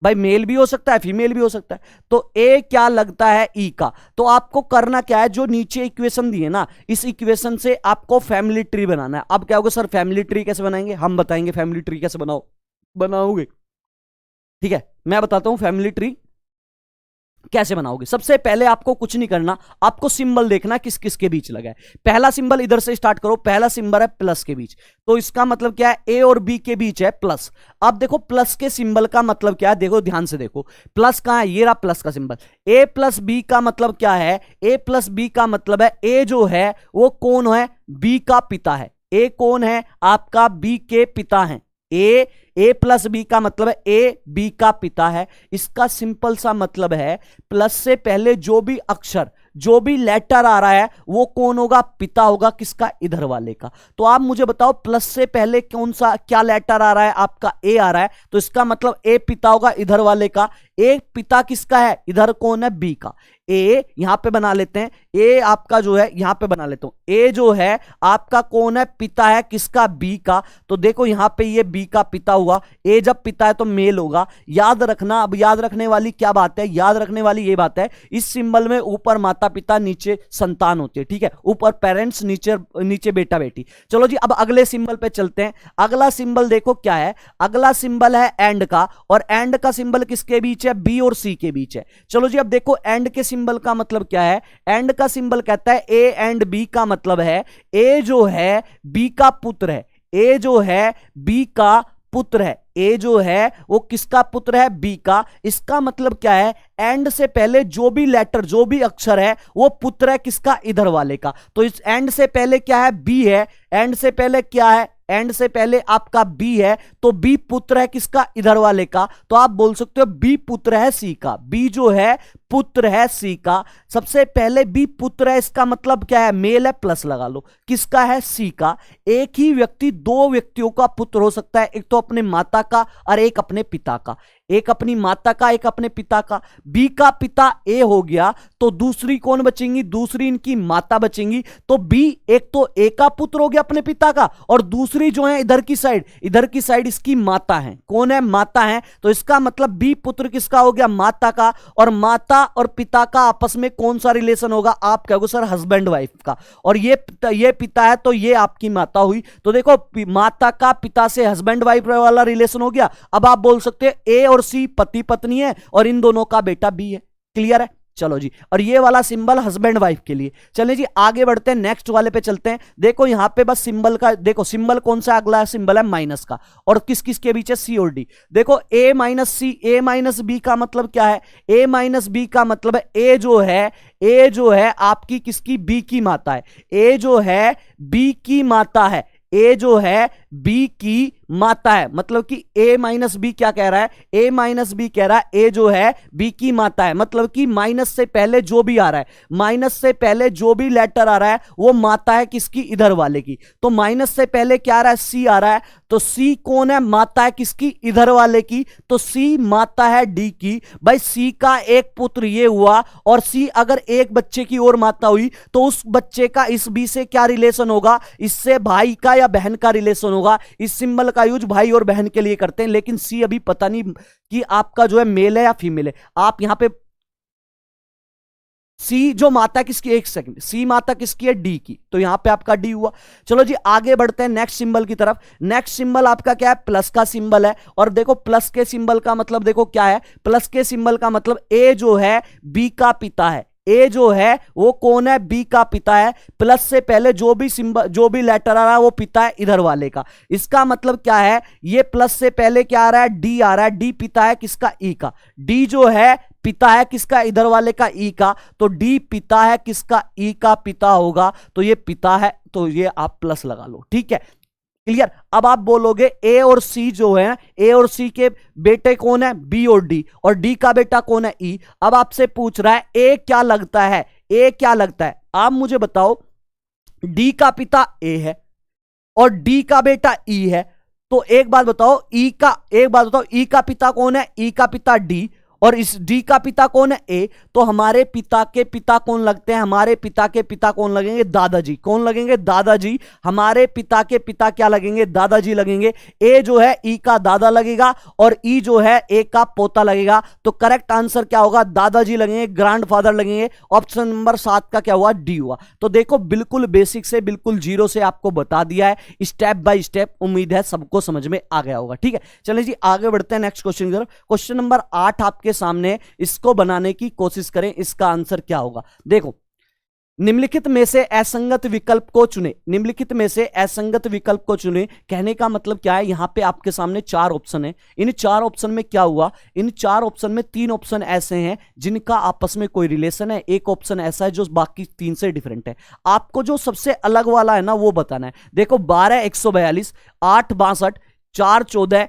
भाई, मेल भी हो सकता है फीमेल भी हो सकता है। तो ए क्या लगता है ई का, तो आपको करना क्या है, जो नीचे इक्वेशन दी है ना, इस इक्वेशन से आपको फैमिली ट्री बनाना है। अब क्या होगा सर, फैमिली ट्री कैसे बनाएंगे, हम बताएंगे फैमिली ट्री कैसे बनाओगे, ठीक है। मैं बताता हूं फैमिली ट्री कैसे बनाओगे। सबसे पहले आपको कुछ नहीं करना, आपको सिंबल देखना किस किस के बीच लगा है। पहला सिंबल इधर से स्टार्ट करो, पहला सिंबल है प्लस के बीच, तो इसका मतलब क्या है, ए और बी के बीच है प्लस। अब देखो प्लस के सिंबल का मतलब क्या है, देखो ध्यान से देखो, प्लस कहां है, ये रहा प्लस का सिंबल। ए प्लस बी का मतलब क्या है, ए प्लस बी का मतलब है ए जो है वो कौन है, बी का पिता है। ए कौन है, आपका बी के पिता है। ए प्लस बी का मतलब है ए बी का पिता है। इसका सिंपल सा मतलब है प्लस से पहले जो भी अक्षर, जो भी लेटर आ रहा है वो कौन होगा, पिता होगा, किसका, इधर वाले का। तो आप मुझे बताओ प्लस से पहले कौन सा क्या लेटर आ रहा है, आपका ए आ रहा है, तो इसका मतलब ए पिता होगा इधर वाले का। ए पिता किसका है, इधर कौन है, बी का। ए यहां पे बना लेते हैं, ए आपका जो है यहां पे बना लेता हूं, ए जो है आपका कौन है, पिता है, किसका, बी का। तो देखो यहां पे ये बी का पिता हुआ, ए जब पिता है तो मेल होगा। याद रखना, अब याद रखने वाली क्या बात है, याद रखने वाली ये बात है, इस सिंबल में ऊपर माता पिता नीचे संतान होती है, ठीक है, ऊपर पेरेंट्स नीचे बेटा बेटी। चलो जी अब अगले सिंबल पे चलते हैं। अगला सिंबल देखो क्या है, अगला सिंबल है एंड का, और एंड का सिंबल किसके बीच है, बी और सी के बीच है। चलो जी अब देखो एंड के सिंबल का मतलब क्या है, एंड का सिंबल कहता है ए एंड बी का मतलब है ए जो है बी का पुत्र है, ए जो है बी का पुत्र है, ए जो है वो किसका पुत्र है, बी का। इसका मतलब क्या है, एंड से पहले जो भी लेटर, जो भी अक्षर है वो पुत्र है किसका, इधर वाले का। तो इस एंड से पहले क्या है, बी है, एंड से पहले क्या है, एंड से पहले आपका बी है, तो बी पुत्र है किसका, इधर वाले का। तो आप बोल सकते हो बी पुत्र है सी का, बी जो है पुत्र है सी का। सबसे पहले बी पुत्र है, इसका मतलब क्या है, मेल है, प्लस लगा लो। किसका है, सी का। एक ही व्यक्ति दो व्यक्तियों का पुत्र हो सकता है, एक तो अपने माता का और एक अपने पिता का। एक अपनी माता का, एक अपने पिता का। बी का पिता ए हो गया तो दूसरी कौन बचेंगी, दूसरी इनकी माता बचेंगी। तो बी एक तो ए का पुत्र हो गया अपने पिता का, और दूसरी जो है इधर की साइड इसकी माता है। कौन है, माता है। तो इसका मतलब बी पुत्र किसका हो गया, माता का। और माता और पिता का आपस में कौन सा रिलेशन होगा, आप कहोगे सर हस्बैंड वाइफ का। और ये पिता है तो ये आपकी माता हुई। तो देखो माता का पिता से हस्बैंड वाइफ वाला रिलेशन हो गया। अब आप बोल सकते हैं ए और सी पति पत्नी है और इन दोनों का बेटा बी है। क्लियर है, चलो जी। और ये वाला सिंबल हस्बैंड वाइफ के लिए। चलिए जी आगे बढ़ते हैं, नेक्स्ट वाले पे चलते हैं। देखो यहां पे बस सिंबल का देखो, सिंबल कौन सा अगला सिंबल है, माइनस का। और किस किस के बीच है, सी और डी। देखो ए माइनस सी, ए माइनस बी का मतलब क्या है, ए माइनस बी का मतलब है ए जो है आपकी किसकी, बी की माता है। ए जो है बी की माता है, ए जो है बी की माता है। मतलब कि ए माइनस बी क्या कह रहा है, ए माइनस बी कह रहा है ए जो है बी की माता है। मतलब कि माइनस से पहले जो भी आ रहा है, माइनस से पहले जो भी लेटर आ रहा है वो माता है किसकी, इधर वाले की। तो माइनस से पहले क्या आ रहा है, सी आ रहा है। तो सी कौन है, माता है किसकी, इधर वाले की। तो सी माता है डी की। भाई सी का एक पुत्र ये हुआ, और सी अगर एक बच्चे की और माता हुई तो उस बच्चे का इस बी से क्या रिलेशन होगा, इससे भाई का या बहन का रिलेशन होगा। इस सिंबल का यूज भाई और बहन के लिए करते हैं। लेकिन सी अभी पता नहीं कि आपका जो है मेल है या फीमेल है। आप यहां पे सी जो माता किसकी, एक सेकंड, सी माता किसकी है, डी की। तो यहां पे आपका डी हुआ। चलो जी आगे बढ़ते हैं नेक्स्ट सिंबल की तरफ। नेक्स्ट सिंबल आपका क्या है, प्लस का सिंबल है। और देखो प्लस के सिंबल का मतलब देखो क्या है, प्लस के सिंबल का मतलब ए जो है बी का पिता है। ए जो है वो कौन है, बी का पिता है। प्लस से पहले जो भी सिंबल जो भी लेटर आ रहा है वो पिता है इधर वाले का। इसका मतलब क्या है, ये प्लस से पहले क्या आ रहा है, डी आ रहा है। डी पिता है किसका, ई का। डी जो है पिता है किसका, इधर वाले का, ई का। तो डी पिता है किसका, ई का पिता होगा। तो ये पिता है, तो ये आप प्लस लगा लो, ठीक है, क्लियर। अब आप बोलोगे ए और सी जो है, ए और सी के बेटे कौन है, बी और डी, और डी का बेटा कौन है, ई। अब आपसे पूछ रहा है ए क्या लगता है, ए क्या लगता है, आप मुझे बताओ। डी का पिता ए है और डी का बेटा ई है। तो एक बात बताओ, ई का पिता कौन है, ई का पिता डी, और इस डी का पिता कौन है, ए। तो हमारे पिता के पिता कौन लगते हैं, हमारे पिता के पिता कौन लगेंगे, दादाजी। कौन लगेंगे, दादाजी। हमारे पिता के पिता क्या लगेंगे, दादाजी लगेंगे। ए जो है ई का दादा लगेगा और ई जो है ए का पोता लगेगा। तो करेक्ट आंसर क्या होगा, दादाजी लगेंगे, ग्रैंडफादर लगेंगे। ऑप्शन नंबर 7 का क्या हुआ, डी हुआ। तो देखो बिल्कुल बेसिक से, बिल्कुल जीरो से आपको बता दिया है, स्टेप बाय स्टेप। उम्मीद है सबको समझ में आ गया होगा, ठीक है। चलिए जी आगे बढ़ते हैं नेक्स्ट क्वेश्चन की तरफ। क्वेश्चन नंबर 8 आपके सामने, इसको बनाने की कोशिश करें, इसका आंसर क्या होगा। देखो निम्नलिखित में से असंगत विकल्प को चुने, निम्नलिखित में से असंगत विकल्प को चुने। कहने का मतलब क्या है, यहां पे आपके सामने 4 ऑप्शन है। इन 4 ऑप्शन में क्या हुआ, इन 4 ऑप्शन में 3 ऑप्शन ऐसे हैं जिनका आपस में कोई रिलेशन है, एक ऑप्शन ऐसा है जो बाकी 3 से डिफरेंट है। आपको जो सबसे अलग वाला है ना वो बताना है। देखो 12 142, 8 62, 4 14,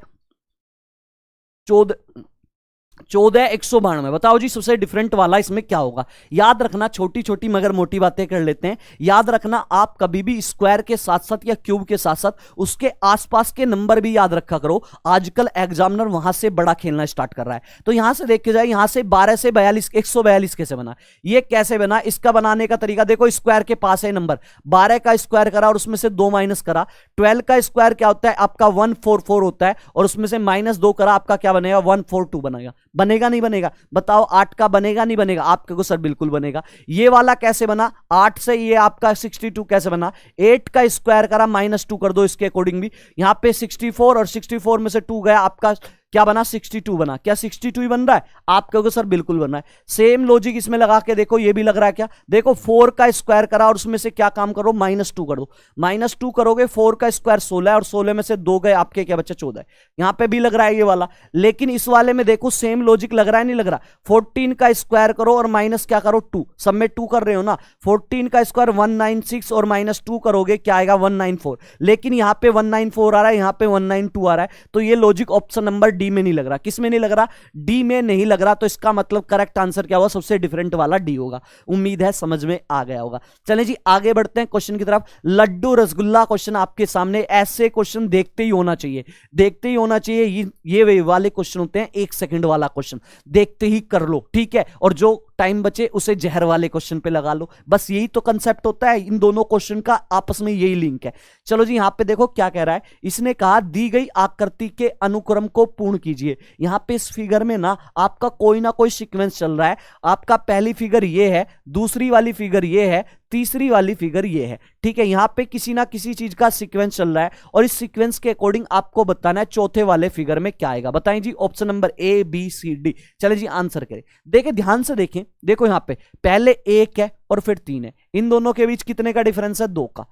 14 192। बताओ जी सबसे डिफरेंट वाला इसमें क्या होगा। याद रखना, छोटी छोटी मगर मोटी बातें कर लेते हैं। याद रखना आप कभी भी स्क्वायर के साथ साथ या क्यूब के साथ साथ उसके आसपास के नंबर भी याद रखा करो। आजकल एग्जामिनर वहां से बड़ा खेलना स्टार्ट कर रहा है। तो यहां से देखे जाए, यहां से 12 से 42 142 कैसे बना, ये कैसे बना, इसका बनाने का तरीका देखो। स्क्वायर के पास है नंबर, 12 का स्क्वायर करा और उसमें से 2 माइनस करा। 12 का स्क्वायर क्या होता है आपका 144 होता है, और उसमें से -2 करा, आपका क्या बनेगा 142 बनेगा। बनेगा नहीं बनेगा, बताओ 8 का बनेगा नहीं बनेगा, आपके को सर बिल्कुल बनेगा। ये वाला कैसे बना, 8 से ये आपका 62 कैसे बना, 8 का स्क्वायर करा -2 कर दो, इसके अकॉर्डिंग भी यहां पे 64 और 64 में से 2 गया, आपका क्या बना 62 बना। क्या 62 ही बन रहा है, आप कहोगे सर बिल्कुल बन रहा है। सेम लॉजिक इसमें लगा के देखो, ये भी लग रहा है क्या, देखो 4 का स्क्वायर करा और उसमें से क्या काम करो -2 कर दो। -2 करोगे, 4 का स्क्वायर 16 और 16 में से 2 गए, आपके क्या बच्चे 14। यहां पे भी लग रहा है ये वाला, लेकिन इस वाले में देखो सेम लॉजिक लग रहा है नहीं लग रहा। 14 का स्क्वायर करो और माइनस क्या करो 2, सब में 2 कर रहे हो ना। 14 का स्क्वायर 196 और -2 करोगे क्या आएगा 194, लेकिन यहां पे 194 आ रहा है, यहां पे 192 आ रहा है। तो ये लॉजिक ऑप्शन नंबर डी में नहीं लग रहा। किस में नहीं लग रहा? डी में नहीं लग रहा। तो इसका मतलब करेक्ट आंसर क्या हुआ? सबसे डिफरेंट वाला डी होगा। उम्मीद है समझ में आ गया होगा। चलें जी आगे बढ़ते हैं क्वेश्चन की तरफ। लड्डू रसगुल्ला क्वेश्चन आपके सामने। ऐसे क्वेश्चन देखते ही होना चाहिए, देखते ही होना चाहिए। ये वाले क्वेश्चन होते हैं 1 सेकंड वाला क्वेश्चन, देखते ही कर लो, ठीक है। और जो टाइम बचे उसे जहर वाले क्वेश्चन पे लगा लो। बस यही तो कंसेप्ट होता है, इन दोनों क्वेश्चन का आपस में यही लिंक है। चलो जी यहां पे देखो क्या कह रहा है। इसने कहा दी गई आकृति के अनुक्रम को पूर्ण कीजिए। यहां पे इस फिगर में ना आपका कोई ना कोई सीक्वेंस चल रहा है। आपका पहली फिगर ये है, दूसरी वाली फिगर ये है, तीसरी वाली फिगर ये है, ठीक है। यहां पे किसी ना किसी चीज का सीक्वेंस चल रहा है और इस सीक्वेंस के अकॉर्डिंग आपको बताना है चौथे वाले फिगर में क्या आएगा। बताएं जी option number A B C D. चले जी आंसर करें। देखें ध्यान से देखें, देखो यहां पे पहले 1 है और फिर 3 है। इन दोनों के बीच कितने का डिफरेंस है? 2 का।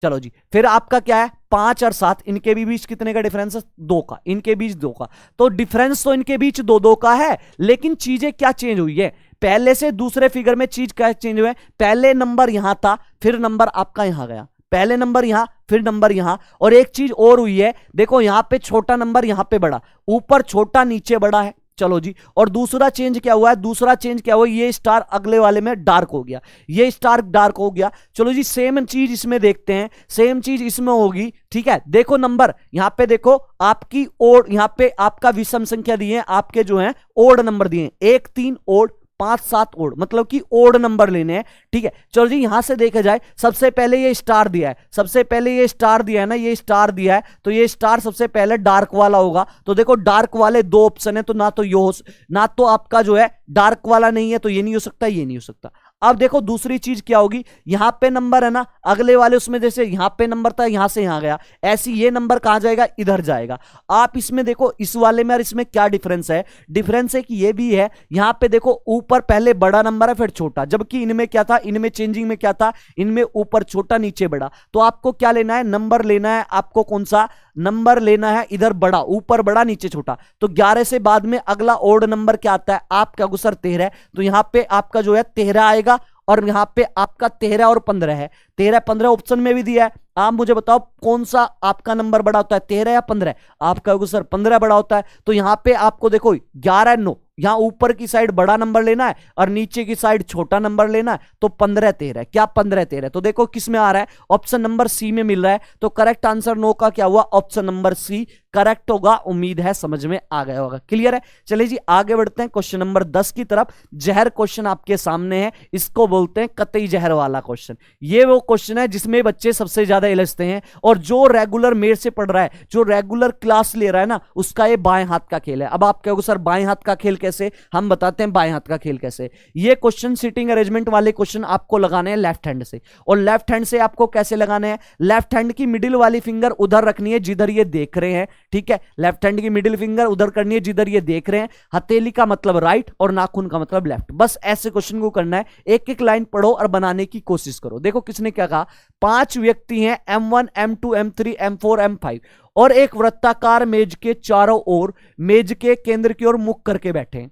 चलो जी फिर आपका क्या है? 5 और 7, इनके भी बीच कितने का डिफरेंस है? 2 का। इनके बीच 2 का। तो डिफरेंस तो इनके बीच 2-2 का है, लेकिन चीजें क्या चेंज हुई है? पहले से दूसरे फिगर में चीज क्या चेंज हुआ है? पहले नंबर यहां था, फिर नंबर आपका यहां गया। पहले नंबर यहां, फिर नंबर यहां। और एक चीज और हुई है, देखो यहां पे छोटा नंबर यहां पे बड़ा, ऊपर छोटा नीचे बड़ा है। चलो जी, और दूसरा चेंज क्या हुआ है? दूसरा चेंज क्या हुआ? ये स्टार अगले वाले में डार्क हो गया, ये स्टार डार्क हो गया। चलो जी सेम चीज इसमें देखते हैं, सेम चीज इसमें होगी, ठीक है। देखो नंबर यहां पे देखो आपकी ओड, यहां पे आपका विषम संख्या दी है, आपके जो है ओड नंबर दिए हैं, 1 3 ओड 5 7 ओड, मतलब कि ओड नंबर लेने हैं, ठीक है। चलो जी यहां से देखा जाए, सबसे पहले ये स्टार दिया है, सबसे पहले ये स्टार दिया है ना, ये स्टार दिया है, तो ये स्टार सबसे पहले डार्क वाला होगा। तो देखो डार्क वाले 2 ऑप्शन है, तो ना तो यो ना तो आपका जो है डार्क वाला नहीं है, तो ये नहीं हो सकता, ये नहीं हो सकता। अब देखो दूसरी चीज क्या होगी, यहां पे नंबर है ना, अगले वाले उसमें जैसे यहां पे नंबर था, यहां से यहां गया, ऐसी ये नंबर कहां जाएगा? इधर जाएगा। आप इसमें देखो इस वाले में और इसमें क्या डिफरेंस है? डिफरेंस है कि ये भी है, यहां पे देखो ऊपर पहले बड़ा नंबर है फिर छोटा, जबकि इनमें क्या था? इनमें चेंजिंग में क्या था? इनमें ऊपर छोटा नीचे बड़ा। तो आपको क्या लेना है? नंबर लेना है आपको। कौन सा नंबर लेना है? इधर बड़ा, ऊपर बड़ा नीचे छोटा। तो 11 से बाद में अगला ओड नंबर क्या आता है? आपका गुसर 13। तो यहां पे आपका जो है 13 आएगा, और यहां पे आपका 13 और 15 है। 13 15 ऑप्शन में भी दिया है। आप मुझे बताओ कौन सा आपका नंबर बड़ा होता है, 13 या 15? आपका गुसर 15 बड़ा होता है। तो यहां पे आपको देखो 11 9, यहां ऊपर की साइड बड़ा नंबर लेना है और नीचे की साइड छोटा नंबर लेना है। तो 15 13, क्या 15 13? तो देखो किस में आ रहा है? ऑप्शन नंबर सी में मिल रहा है। तो करेक्ट आंसर नो का क्या हुआ? ऑप्शन नंबर सी करेक्ट होगा। उम्मीद है समझ में आ गया होगा। क्लियर है? चलिए जी आगे बढ़ते हैं क्वेश्चन नंबर 10 की तरफ। जहर क्वेश्चन आपके सामने है, इसको बोलते हैं कतई जहर वाला क्वेश्चन। ये वो क्वेश्चन है जिसमें बच्चे सबसे ज्यादा उलझते हैं, और जो रेगुलर मेरे से पढ़ रहा है, जो रेगुलर क्लास ले रहा है ना, उसका ये बाएं हाथ का खेल है। अब आप कहोगे सर बाएं हाथ का खेल कैसे? हम बताते हैं बाएं हाथ का खेल कैसे। ये क्वेश्चन सिटिंग अरेंजमेंट वाले क्वेश्चन आपको लगाने हैं लेफ्ट हैंड से, और लेफ्ट हैंड से आपको कैसे लगाने हैं? लेफ्ट हैंड की मिडिल वाली फिंगर उधर रखनी है जिधर ये देख रहे हैं, ठीक है। लेफ्ट हैंड की मिडिल फिंगर उधर करनी है जिधर ये देख रहे हैं। हथेली का मतलब राइट और नाखून का मतलब लेफ्ट। बस ऐसे क्वेश्चन को करना है। एक एक लाइन पढ़ो और बनाने की कोशिश करो। देखो किसने क्या कहा? 5 व्यक्ति हैं, M1 M2 M3 M4 M5, और एक वृत्ताकार मेज के चारों ओर मेज के केंद्र की ओर मुख करके बैठे हैं।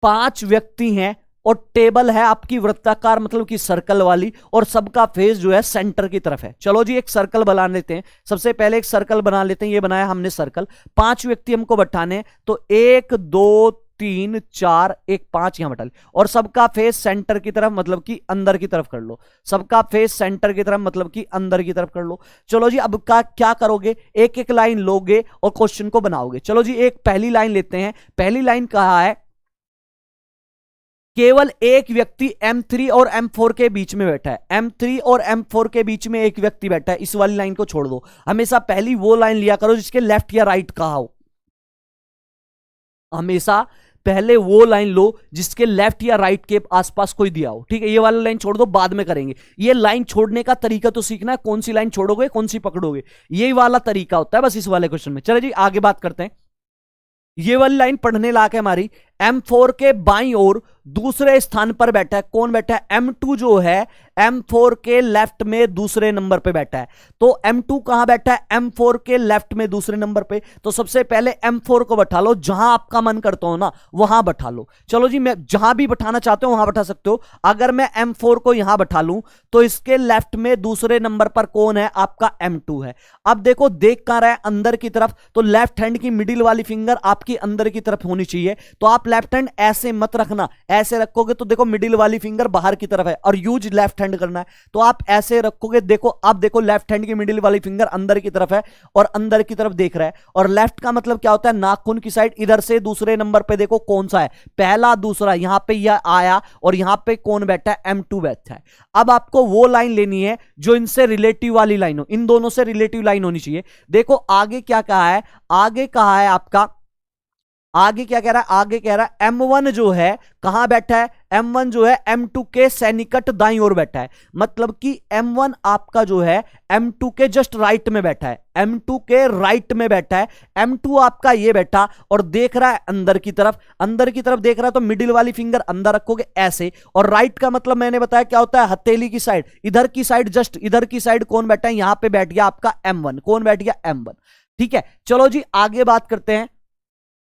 5 व्यक्ति हैं और टेबल है आपकी वृत्ताकार, मतलब कि सर्कल वाली, और सबका फेस जो है सेंटर की तरफ है। चलो जी एक सर्कल बना लेते हैं। सबसे पहले एक सर्कल बना लेते हैं। ये बनाया हमने सर्कल। 5 व्यक्ति हमको बैठाने हैं, तो 1 2 3 4 1 5 यहां बैठा ले, और सबका फेस सेंटर की तरफ, मतलब कि अंदर की तरफ कर लो। सबका फेस सेंटर की तरफ मतलब कि अंदर की तरफ कर लो। चलो जी अब क्या करोगे? एक एक लाइन लोगे और क्वेश्चन को बनाओगे। चलो जी एक पहली लाइन लेते हैं। पहली लाइन कहा है केवल एक व्यक्ति M3 और M4 के बीच में बैठा है। M3 और M4 के बीच में एक व्यक्ति बैठा है। इस वाली लाइन को छोड़ दो। हमेशा पहली वो लाइन लिया करो जिसके लेफ्ट या राइट कहा हो। हमेशा पहले वो लाइन लो जिसके लेफ्ट या राइट के आसपास कोई दिया हो, ठीक है। ये वाला लाइन छोड़ दो, बाद में करेंगे। ये लाइन छोड़ने का तरीका तो सीखना है, कौन सी लाइन छोड़ोगे कौन सी पकड़ोगे, यही वाला तरीका होता है बस इस वाले क्वेश्चन में। चलो जी आगे बात करते हैं। ये वाली लाइन पढ़ने लायक है हमारी। M4 के बाईं ओर दूसरे स्थान पर बैठा है। कौन बैठा है? M2 जो है M4 के लेफ्ट में दूसरे नंबर पे बैठा है। तो M2 कहां बैठा है? M4 के लेफ्ट में दूसरे नंबर पे। तो सबसे पहले M4 को बैठा लो, जहां आपका मन करता हो ना वहां बैठा लो। चलो जी, मैं जहां भी बैठाना चाहते हो वहां बैठा सकते हो। अगर मैं M4 को यहां बैठा लूं तो इसके लेफ्ट में दूसरे नंबर पर कौन है? आपका M2 है। अब देखो देख कहां रहा है? अंदर की तरफ। तो लेफ्ट हैंड की मिडिल वाली फिंगर आपकी अंदर की तरफ होनी चाहिए। तो आप लेफ्ट हैंड ऐसे मत रखना, ऐसे रखोगे तो देखो मिडिल वाली फिंगर बाहर की तरफ है और यूज लेफ्ट हैंड करना है। तो आप ऐसे रखोगे, देखो अब देखो लेफ्ट हैंड की मिडिल वाली फिंगर अंदर की तरफ है और अंदर की तरफ देख रहा है। और लेफ्ट का मतलब क्या होता है? नाखून की साइड। इधर से दूसरे नंबर पे देखो कौन सा है? पहला, दूसरा। यहां पे यह आया और यहां पे कौन बैठा है? M2 बैठा है। अब आपको वो लाइन लेनी है जो इनसे रिलेटिव वाली लाइन हो, इन दोनों से रिलेटिव लाइन होनी चाहिए। देखो आगे क्या कहा है? आगे कहा है आपका, आगे क्या कह रहा है? आगे कह रहा है M1 जो है कहां बैठा है? M1 जो है M2 के सैनिकट दाईं ओर बैठा है। मतलब कि M1 आपका जो है M2 के जस्ट राइट में बैठा है, M2 के राइट में बैठा है। M2 आपका ये बैठा और देख रहा है अंदर की तरफ। अंदर की तरफ देख रहा है तो मिडिल वाली फिंगर अंदर रखोगे ऐसे। और राइट का मतलब मैंने बताया क्या होता है? हथेली की साइड। इधर की साइड, जस्ट इधर की साइड कौन बैठा है? यहां पे बैठ गया आपका M1। कौन बैठ गया? M1। ठीक है, चलो जी आगे बात करते हैं।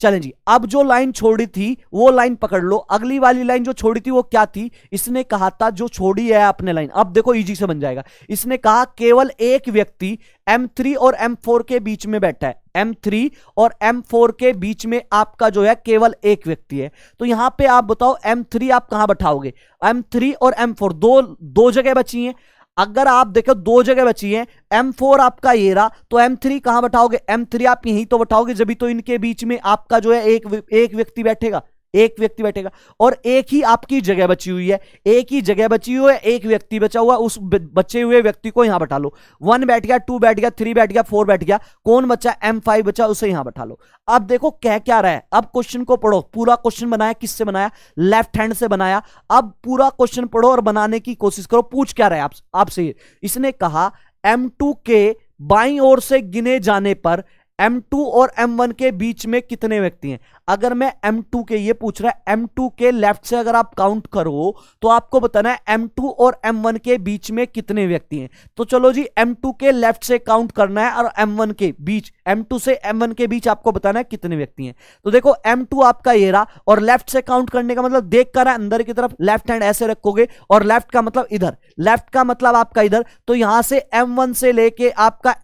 चलें जी, अब जो लाइन छोड़ी थी वो लाइन पकड़ लो। अगली वाली लाइन जो छोड़ी थी वो क्या थी? इसने कहा था जो छोड़ी है आपने लाइन, अब देखो इजी से बन जाएगा। इसने कहा केवल एक व्यक्ति M3 और M4 के बीच में बैठा है। M3 और M4 के बीच में आपका जो है केवल एक व्यक्ति है। तो यहां पे आप बताओ M3 आप कहां बैठाओगे? M3 और M4 दो जगह बची हैं। अगर आप देखो दो जगह बची है, M4 आपका ये रहा, तो M3 कहां बैठाओगे? M3 आप यहीं तो बैठाओगे, जब भी तो इनके बीच में आपका जो है एक व्यक्ति बैठेगा, एक व्यक्ति बैठेगा। और एक ही आपकी जगह बची हुई है, एक ही जगह बची हुई है, एक व्यक्ति बचा हुआ, उस बचे हुए व्यक्ति को यहां बैठा लो। 1 बैठ गया, 2 बैठ गया, 3 बैठ गया, 4 बैठ गया। कौन बचा? M5 बचा, उसे यहां बैठा लो। अब देखो कह क्या रहा है, अब क्वेश्चन को पढ़ो। पूरा क्वेश्चन बनाया किससे बनाया? लेफ्ट हैंड से बनाया। अब पूरा क्वेश्चन पढ़ो और बनाने की कोशिश करो। पूछ क्या रहा है आपसे? इसने कहा M2 के बाईं ओर से गिने जाने पर M2 और M1 के बीच में कितने व्यक्ति हैं? अगर मैं M2 के, ये पूछ रहा है M2 के लेफ्ट से अगर आप काउंट करो तो आपको बताना है M2 और M1 के बीच में कितने व्यक्ति हैं। तो चलो जी, M2 के लेफ्ट से काउंट करना है और M1 के बीच, M2 से M1 के बीच आपको बताना है कितने व्यक्ति हैं। तो देखो M2 आपका ये रहा और लेफ्ट से काउंट करने का मतलब देख कर अंदर की तरफ लेफ्ट हैंड ऐसे रखोगे और लेफ्ट का मतलब इधर, लेफ्ट का मतलब आपका इधर। तो यहां से M1 से लेके आपका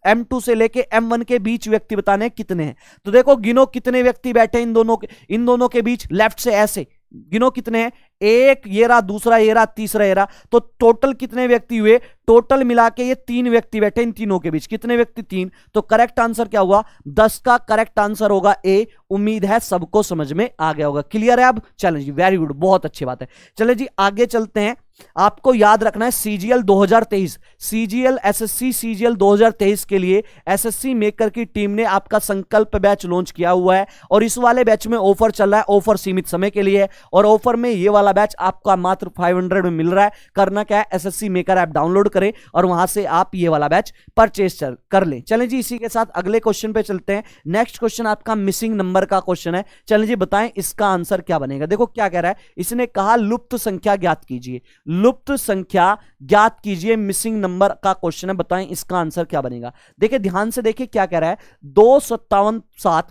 M2 से लेके M1 के बीच व्यक्ति बताने कितने हैं। तो देखो गिनो कितने व्यक्ति बैठे इन दोनों के बीच, लेफ्ट से ऐसे गिनो कितने हैं। एक ये रहा, दूसरा ये रहा, तीसरा ये रहा। तो टोटल कितने व्यक्ति हुए? टोटल मिला के ये 3 व्यक्ति बैठे इन तीनों के बीच। कितने व्यक्ति? 3। तो करेक्ट आंसर क्या हुआ? 10 का करेक्ट आंसर होगा ए। उम्मीद है सबको समझ में आ गया होगा। क्लियर है अब? चलें जी, वेरी गुड, बहुत अच्छी बात है। चलें जी आगे चलते हैं। आपको याद रखना है CGL 2023, CGL SSC CGL 2023 के लिए SSC मेकर की टीम ने आपका संकल्प बैच लॉन्च किया हुआ है और इस वाले बैच में ऑफर चल रहा है। ऑफर सीमित समय के लिए है और ऑफर में ये वाला बैच आपका मात्र 500 में मिल रहा है। करना क्या है? SSC मेकर ऐप डाउनलोड करें और वहां से आप ये वाला बैच परचेज कर लें। चलें जी, इसी के साथ अगले क्वेश्चन पे चलते हैं। नेक्स्ट क्वेश्चन आपका मिसिंग नंबर का क्वेश्चन है। चलें जी, बताएं इसका आंसर क्या बनेगा। देखो क्या कह रहा है, इसने कहा लुप्त संख्या ज्ञात कीजिए। लुप्त संख्या ज्ञात कीजिए, मिसिंग नंबर का क्वेश्चन है। बताएं इसका आंसर क्या बनेगा। देखिए ध्यान से देखिए क्या कह रहा है। 257 6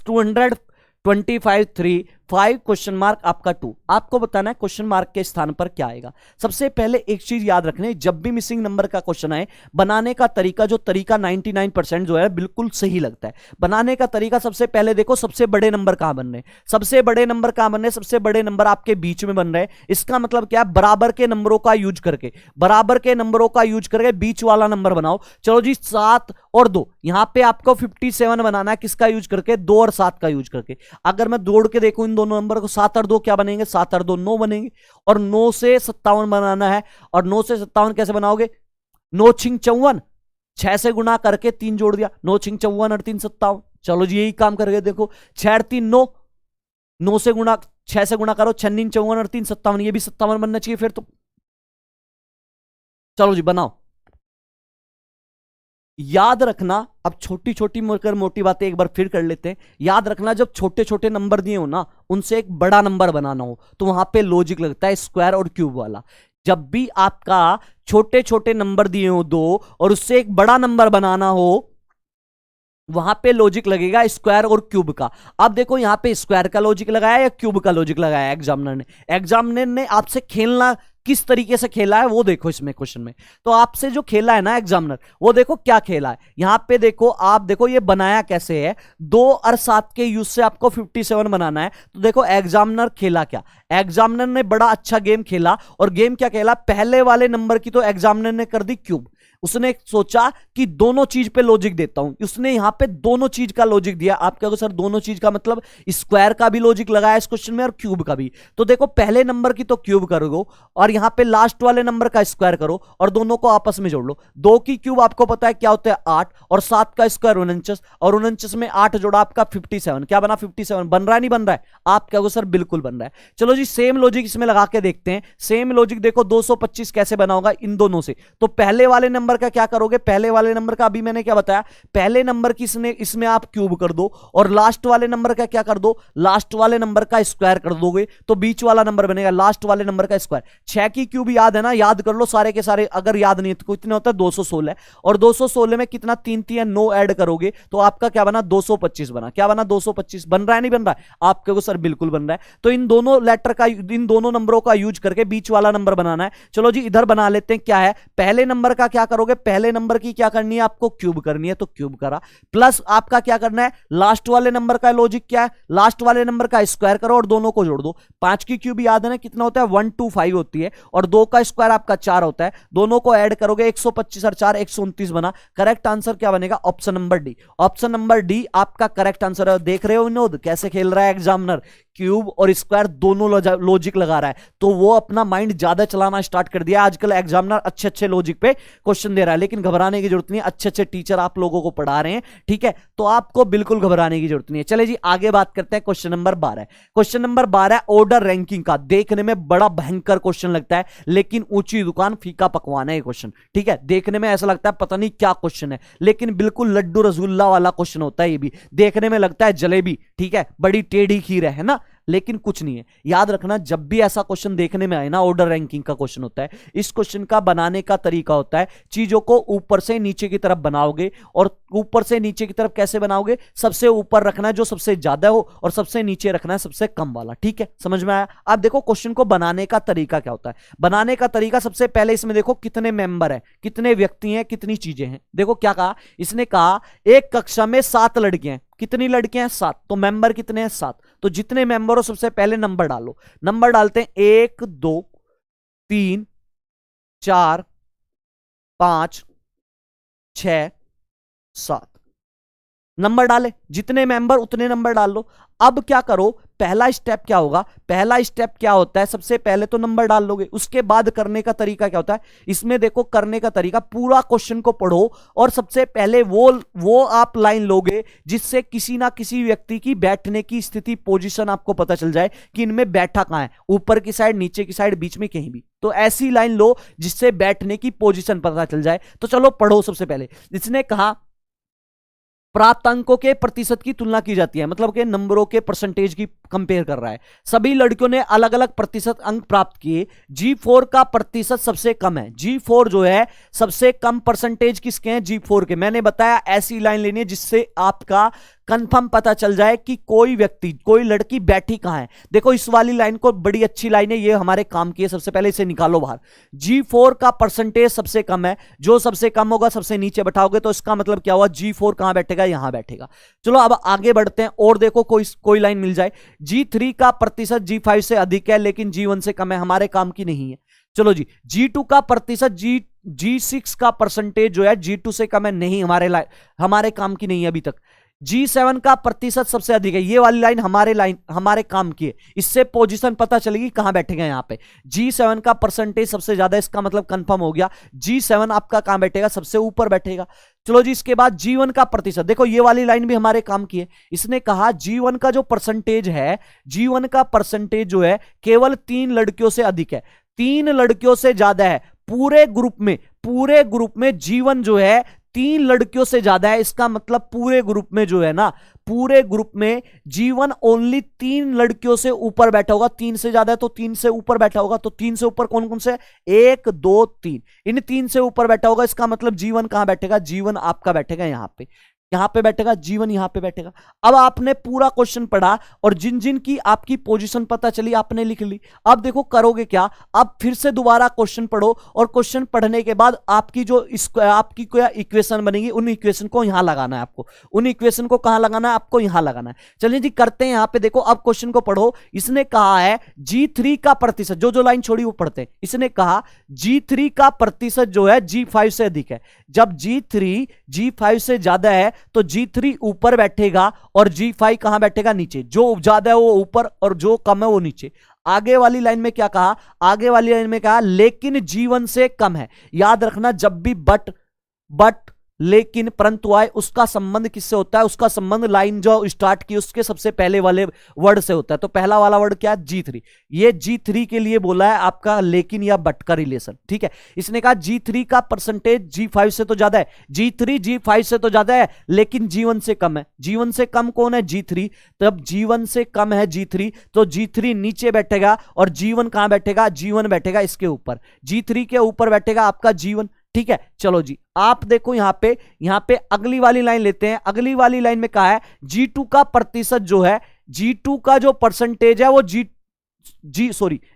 225 3 5 क्वेश्चन मार्क आपका 2। आपको बताना है क्वेश्चन मार्क के स्थान पर क्या आएगा। सबसे पहले एक चीज याद रखने, जब भी मिसिंग नंबर का क्वेश्चन आए, बनाने का तरीका, जो तरीका 99% जो है बिल्कुल सही लगता है। बनाने का तरीका सबसे पहले देखो, सबसे बड़े नंबर कहां बन रहे हैं? सबसे बड़े नंबर कहां बन रहे हैं? सबसे बड़े नंबर आपके बीच में बन रहे हैं। इसका मतलब क्या है? बराबर के नंबरों का यूज करके, बराबर के नंबरों का यूज करके बीच वाला नंबर बनाओ। चलो जी, 7 और 2, यहां पे आपको 57 बनाना है। किसका यूज करके? 2 और 7 का यूज करके। अगर मैं जोड़ के देखूं इन दोनों नंबर को, 7 और 2 क्या बनेंगे? 7 और 2 9 बनेंगे। और 9 से 57 बनाना है। और 9 से 57 कैसे बनाओगे? 9 छिंग 54, 6 से गुणा करके 3 जोड़ दिया, 9 छिंग 54 और 3 57। चलो जी, यही काम करके देखो। 6 और 3 9, 9 से गुणा, 6 से गुणा करो, 6 नीन 54 और 3 57, ये भी 57 बनना चाहिए फिर तो। चलो जी बनाओ। याद रखना, अब छोटी छोटी मगर मोटी बातें एक बार फिर कर लेते हैं। याद रखना, जब छोटे छोटे नंबर दिए हो ना, उनसे एक बड़ा नंबर बनाना हो तो वहां पे लॉजिक लगता है स्क्वायर और क्यूब वाला। जब भी आपका छोटे छोटे नंबर दिए हो दो और उससे एक बड़ा नंबर बनाना हो, वहां पे लॉजिक लगेगा स्क्वायर और क्यूब का। अब देखो यहां पे स्क्वायर का लॉजिक लगाया या क्यूब का लॉजिक लगाया एग्जामिनर ने। एग्जामिनर ने आपसे खेलना किस तरीके से खेला है वो देखो इसमें क्वेश्चन में। तो आपसे जो खेला है ना एग्जामिनर, वो देखो क्या खेला है। यहां पे देखो, आप देखो ये बनाया कैसे है, 2 और 7 के यूज से आपको 57 बनाना है। तो देखो एग्जामिनर खेला क्या, एग्जामिनर ने बड़ा अच्छा गेम खेला। और गेम क्या खेला, पहले वाले नंबर की तो एग्जामिनर ने कर दी क्यूब। उसने सोचा कि दोनों चीज पे लॉजिक देता हूं, उसने यहां पे दोनों चीज का लॉजिक दिया। आप कहोगे सर दोनों चीज का मतलब स्क्वायर का भी लॉजिक लगाया इस क्वेश्चन में और क्यूब का भी। तो देखो पहले नंबर की तो क्यूब करोगे और यहां पे लास्ट वाले नंबर का स्क्वायर करो और दोनों को आपस में जोड़ लो। 2 की क्यूब आपको पता है क्या होता है 8, और 7 का स्क्वायर 49, और 49 में 8 जोड़ा आपका 57। क्या बना 57? बन रहा है नहीं बन रहा है? आप कहोगे सर बिल्कुल बन रहा है। चलो जी सेम लॉजिक इसमें लगा के देखते हैं। सेम लॉजिक देखो 225 कैसे बना होगा इन दोनों से। तो पहले वाले नंबर का क्या करोगे, पहले वाले नंबर का अभी मैंने क्या बताया, पहले नंबर की इसमें आप क्यूब कर दो और लास्ट वाले नंबर का क्या कर दो, लास्ट वाले नंबर का स्क्वायर कर दोगे तो बीच वाला नंबर बनेगा लास्ट वाले नंबर का स्क्वायर। 6 की क्यूब याद है ना, याद कर लो सारे के सारे। अगर याद नहीं है तो कितने होता है 216, और 216 में कितना 3 3 9 ऐड करोगे तो आपका क्या बना 225 बना। क्या बना 225? बन रहा है नहीं बन रहा है? आप कहोगे सर बिल्कुल बन रहा है। तो इन दोनों लेटर का, इन दोनों नंबरों का यूज करके बीच वाला नंबर बनाना है। चलो जी इधर बना लेते हैं। क्या है, पहले नंबर का क्या करोगे, पहले नंबर की क्या करनी है आपको, क्यूब करनी है, तो क्यूब करा। प्लस आपका क्या करना है, लास्ट वाले नंबर का लॉजिक क्या है, लास्ट वाले नंबर का स्क्वायर करो और दोनों को जोड़ दो। 5 की क्यूब याद है ना कितना होता है 125 होती है, और 2 का स्क्वायर आपका 4 होता है। दोनों को ऐड करोगे 125 और 4 129 बना। करेक्ट आंसर क्या बनेगा, option number D. Option number D आपका करेक्ट आंसर है। देख रहे हो विनोद कैसे खेल रहा है एग्जामिनर, क्यूब और स्क्वायर दोनों लॉजिक लगा रहा है। तो वो अपना माइंड ज्यादा चलाना स्टार्ट कर दिया। आजकल एग्जामिनर अच्छे अच्छे लॉजिक पे क्वेश्चन दे रहा है, लेकिन घबराने की जरूरत नहीं है, अच्छे अच्छे टीचर आप लोगों को पढ़ा रहे हैं, ठीक है, तो आपको बिल्कुल घबराने की जरूरत नहीं है। चले जी आगे बात करते हैं question number 12। Question number 12 order ranking का। देखने में बड़ा भयंकर क्वेश्चन लगता है, लेकिन ऊंची दुकान फीका पकवान है ये क्वेश्चन, ठीक है। देखने में ऐसा लगता है पता नहीं क्या क्वेश्चन है, लेकिन बिल्कुल लड्डू रसगुल्ला वाला क्वेश्चन होता है ये भी। देखने में लगता है जलेबी, ठीक है, बड़ी टेढ़ी खीर है ना, लेकिन कुछ नहीं है। याद रखना जब भी ऐसा क्वेश्चन देखने में आए ना, ऑर्डर रैंकिंग का क्वेश्चन होता है, इस क्वेश्चन का बनाने का तरीका होता है चीजों को ऊपर से नीचे की तरफ बनाओगे। और ऊपर से नीचे की तरफ कैसे बनाओगे, सबसे ऊपर रखना है जो सबसे ज्यादा हो और सबसे नीचे रखना है सबसे कम वाला, ठीक है, समझ में आया। अब देखो क्वेश्चन को बनाने का तरीका क्या होता है। बनाने का तरीका सबसे पहले इसमें देखो कितने मेंबर हैं, कितने व्यक्ति हैं, कितनी चीजें हैं। देखो क्या कहा इसने, कहा एक कक्षा में 7 लड़कियां हैं। कितनी लड़कियां हैं 7, तो मेंबर कितने हैं 7। तो जितने मेंबर हो सबसे पहले नंबर डालो। नंबर डालते हैं 1 2 3 4 5 6 7 नंबर डाले, जितने मेंबर उतने नंबर डाल लो। अब क्या करो, पहला स्टेप क्या होगा, पहला स्टेप क्या होता है, सबसे पहले तो नंबर डाल लोगे, उसके बाद करने का तरीका क्या होता है। इसमें देखो करने का तरीका, पूरा क्वेश्चन को पढ़ो और सबसे पहले वो आप लाइन लोगे जिससे किसी ना किसी व्यक्ति की बैठने की स्थिति, पोजीशन आपको पता चल जाए कि इनमें बैठा कहां है, ऊपर की साइड, नीचे की साइड, बीच में, कहीं भी। तो ऐसी लाइन लो जिससे बैठने की पोजीशन पता चल जाए। तो चलो पढ़ो। सबसे पहले इसने कहा प्राप्त अंकों के प्रतिशत की तुलना की जाती है, मतलब के नंबरों के परसेंटेज की कंपेयर कर रहा है। सभी लड़कियों ने अलग अलग प्रतिशत अंक प्राप्त किए। G4 का प्रतिशत सबसे कम है। G4 जो है सबसे कम परसेंटेज किसके हैं, G4 के। मैंने बताया ऐसी लाइन लेनी है जिससे आपका कंफर्म पता चल जाए कि कोई व्यक्ति, कोई लड़की बैठी कहां है। देखो इस वाली लाइन को, बड़ी अच्छी लाइन है ये, हमारे काम की है। सबसे पहले इसे निकालो बाहर। G4 का परसेंटेज सबसे कम है, जो सबसे कम होगा सबसे नीचे बैठाओगे, तो इसका मतलब क्या हुआ, G4 कहां बैठेगा, यहां बैठेगा। चलो अब आगे बढ़ते हैं और देखो कोई लाइन मिल जाए। G3 का प्रतिशत G5 से अधिक है लेकिन G1 से कम है, हमारे काम की नहीं है। चलो जी G2 का प्रतिशत G6 का परसेंटेज जो है G2 से कम है, नहीं, हमारे काम की नहीं है अभी तक। G7 का प्रतिशत सबसे अधिक है, ये वाली लाइन हमारे काम की है, इससे पोजीशन पता चलेगी कहां बैठेगा। यहां पे G7 का परसेंटेज सबसे ज्यादा, इसका मतलब कंफर्म हो गया G7 आपका कहां बैठेगा, सबसे ऊपर बैठेगा। चलो जी इसके बाद G1 का प्रतिशत, देखो ये वाली लाइन भी हमारे काम की है। इसने कहा G1 का जो परसेंटेज है, G1 का परसेंटेज जो है केवल 3 लड़कियों से अधिक है, 3 लड़कियों से ज्यादा है। पूरे ग्रुप में G1 जो है 3 लड़कियों से ज्यादा है, इसका मतलब पूरे ग्रुप में जो है ना, पूरे ग्रुप में जीवन ओनली 3 लड़कियों से ऊपर बैठा होगा। 3 से ज्यादा है तो 3 से ऊपर बैठा होगा। तो 3 से ऊपर कौन कौन से? 1 2 3, इन 3 से ऊपर बैठा होगा। इसका मतलब जीवन कहां बैठेगा? जीवन आपका बैठेगा यहां पे, यहां पे बैठेगा जीवन, यहां पे बैठेगा। अब आपने पूरा क्वेश्चन पढ़ा और जिन जिन की आपकी पोजीशन पता चली आपने लिख ली। अब देखो करोगे क्या, अब फिर से दोबारा क्वेश्चन पढ़ो और क्वेश्चन पढ़ने के बाद आपकी जो आपकी कोई इक्वेशन बनेगी, उन इक्वेशन को यहां लगाना है आपको। उन इक्वेशन को कहां लगाना है? आपको यहां लगाना है। चलिए जी करते हैं। यहां पे देखो, अब क्वेश्चन को पढ़ो। इसने कहा है G3 का प्रतिशत, जो जो लाइन छोड़ी वो पढ़ते हैं। इसने कहा G3 का प्रतिशत जो है G5 से अधिक है। जब G3 G5 से ज्यादा है तो G3 ऊपर बैठेगा और G5 कहां बैठेगा? नीचे। जो ज्यादा है वो ऊपर और जो कम है वो नीचे। आगे वाली लाइन में क्या कहा? आगे वाली लाइन में कहा लेकिन जीवन से कम है। याद रखना, जब भी बट लेकिन परंतु आए, उसका संबंध किससे होता है? उसका संबंध लाइन जो स्टार्ट की उसके सबसे पहले वाले वर्ड से होता है। तो पहला वाला वर्ड क्या है? G3। ये G3 के लिए बोला है आपका लेकिन या बट का रिलेशन। ठीक है, इसने कहा G3 का परसेंटेज G5 से तो ज्यादा है। G3 G5 से तो ज्यादा है लेकिन जीवन से कम है। जीवन से कम कौन है? G3। तब जीवन से कम है G3 तो G3 नीचे बैठेगा और जीवन कहां बैठेगा? जीवन बैठेगा इसके ऊपर। G3 के ऊपर बैठेगा आपका जीवन। ठीक है, चलो जी आप देखो यहां पे अगली वाली लाइन लेते हैं। अगली वाली लाइन में कहा है G2 का प्रतिशत जो है, G2 का जो परसेंटेज है वो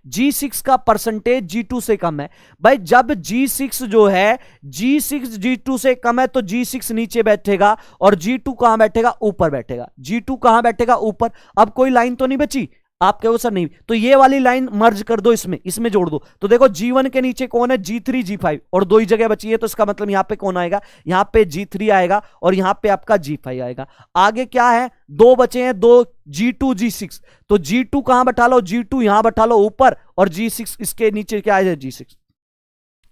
G6 का परसेंटेज G2 से कम है। भाई जब G6 जो है G6 G2 से कम है तो G6 नीचे बैठेगा और G2 कहां बैठेगा? ऊपर बैठेगा। G2 कहां बैठेगा? ऊपर। अब कोई लाइन तो नहीं बची? आप कहो सर नहीं, तो ये वाली लाइन मर्ज कर दो, इसमें जोड़ दो। तो देखो G1 के नीचे कौन है? G3 G5 और 2 ही जगह बची है। तो इसका मतलब यहां पे कौन आएगा? यहां पे G3 आएगा और यहां पे आपका G5 आएगा। आगे क्या है? 2 बचे हैं, 2 G2 G6। तो G2 कहां बैठा लो? G2 यहां बैठा लो ऊपर और G6 इसके नीचे क्या है? G6।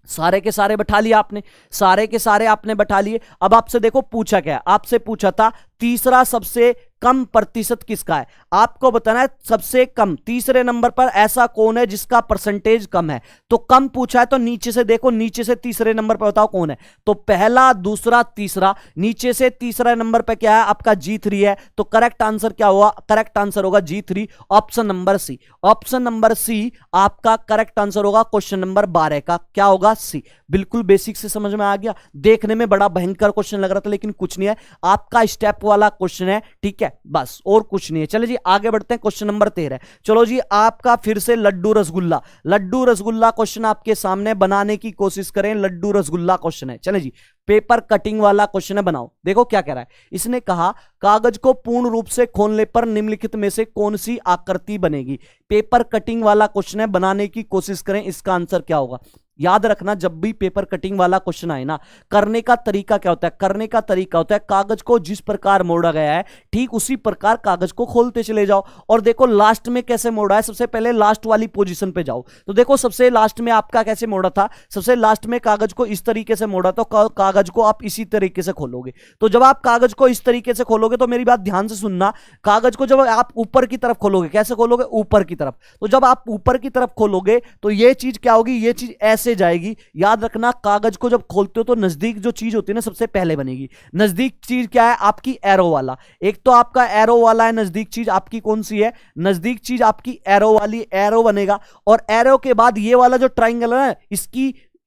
सारे के सारे बैठा लिए आपने, सारे के सारे आपने बैठा लिए। अब आपसे देखो पूछा क्या है? आपसे पूछा था तीसरा सबसे कम प्रतिशत किसका है। आपको बताना है सबसे कम, तीसरे नंबर पर ऐसा कौन है जिसका परसेंटेज कम है। तो कम पूछा है तो नीचे से देखो, नीचे से तीसरे नंबर पर बताओ कौन है। तो पहला, दूसरा, तीसरा, नीचे से तीसरा नंबर पर क्या है? आपका G3 है। तो करेक्ट आंसर क्या होगा? करेक्ट आंसर होगा G3, option number C. Option number C आपका करेक्ट आंसर होगा क्वेश्चन नंबर 12 का। क्या होगा? सी। बिल्कुल बेसिक से समझ में आ गया। देखने में बड़ा भयंकर क्वेश्चन लग रहा था लेकिन कुछ नहीं है, आपका स्टेप वाला क्वेश्चन है। ठीक है, बस और कुछ नहीं है। चलो जी आगे बढ़ते हैं। Question number 13। चलो जी आपका फिर से लड्डू रसगुल्ला, लड्डू रसगुल्ला क्वेश्चन आपके सामने, बनाने की कोशिश करें। लड्डू रसगुल्ला क्वेश्चन है। चलो जी पेपर कटिंग वाला क्वेश्चन है, बनाओ। देखो क्या कह रहा है। इसने कहा कागज को पूर्ण रूप से खोलने पर निम्नलिखित में से कौन सी आकृति बनेगी। पेपर कटिंग वाला क्वेश्चन है, बनाने की कोशिश करें। इसका आंसर क्या होगा? याद रखना, जब भी पेपर कटिंग वाला क्वेश्चन आए ना, करने का तरीका क्या होता है? करने का तरीका होता है कागज को जिस प्रकार मोड़ा गया है ठीक उसी प्रकार कागज को खोलते चले जाओ। और देखो लास्ट में कैसे मोड़ा है, सबसे पहले लास्ट वाली पोजीशन पे जाओ। तो देखो सबसे लास्ट में आपका कैसे मोड़ा था? सबसे लास्ट में कागज को इस तरीके से मोड़ा, तो कागज को आप इसी तरीके से खोलोगे। तो जब आप कागज को इस तरीके से खोलोगे तो मेरी बात ध्यान से सुनना, कागज को जब आप ऊपर की तरफ खोलोगे, कैसे खोलोगे? ऊपर की तरफ। तो जब आप ऊपर की तरफ खोलोगे तो ये चीज क्या होगी? ये चीज ऐसे जाएगी। याद रखना कागज को जब खोलते हो तो नजदीक जो चीज होती है ना सबसे पहले बनेगी। नजदीक चीज क्या है? आपकी एरो वाला। एक तो आपका एरो वाला है नजदीक चीज, आपकी कौन सी है? नजदीक चीज आपकी एरो वाली, एरो बनेगा। और एरो के बाद ये वाला जो ट्राइंगल है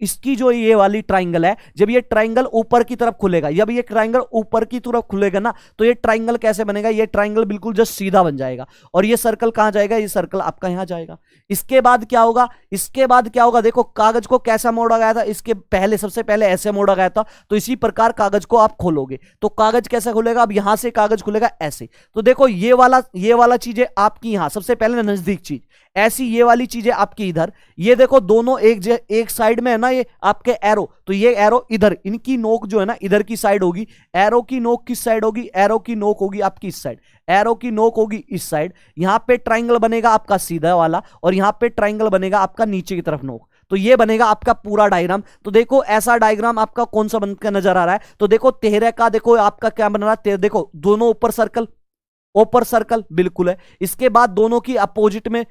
इसकी जो ये वाली ट्राइंगल है, जब ये ट्राइंगल ऊपर की तरफ खुलेगा, जब ये ट्राइंगल ऊपर की तरफ खुलेगा ना, तो ये ट्राइंगल कैसे बनेगा? ये ट्राइंगल बिल्कुल जस्ट सीधा बन जाएगा। और ये सर्कल कहां जाएगा? ये सर्कल आपका यहां जाएगा। इसके बाद क्या होगा? इसके बाद क्या होगा? देखो कागज को कैसा मोड़ा गया था, इसके पहले सबसे पहले ऐसे मोड़ा गया था। तो इसी प्रकार कागज को आप खोलोगे तो कागज कैसे खुलेगा? अब यहां से कागज खुलेगा ऐसे। तो देखो ये वाला चीजें आपकी यहां सबसे पहले नजदीक चीज, ऐसी ये वाली चीजें आपकी इधर। ये देखो दोनों एक साइड में है ना, ये आपके एरो, तो ये एरो इधर, इनकी नोक जो है ना इधर की साइड होगी। एरो की नोक किस साइड होगी? एरो की नोक होगी आपकी इस साइड, एरो की नोक होगी इस साइड। यहां पे ट्राइंगल बनेगा आपका सीधा वाला और यहां पे ट्राइंगल बनेगा आपका नीचे की तरफ नोक। तो ये बनेगा आपका पूरा डायग्राम। तो देखो ऐसा डायग्राम आपका कौन सा बनकर नजर आ रहा है? तो देखो 13 का देखो आपका क्या बन रहा है। देखो दोनों ऊपर सर्कल बिल्कुल है। इसके बाद दोनों की अपोजिट में,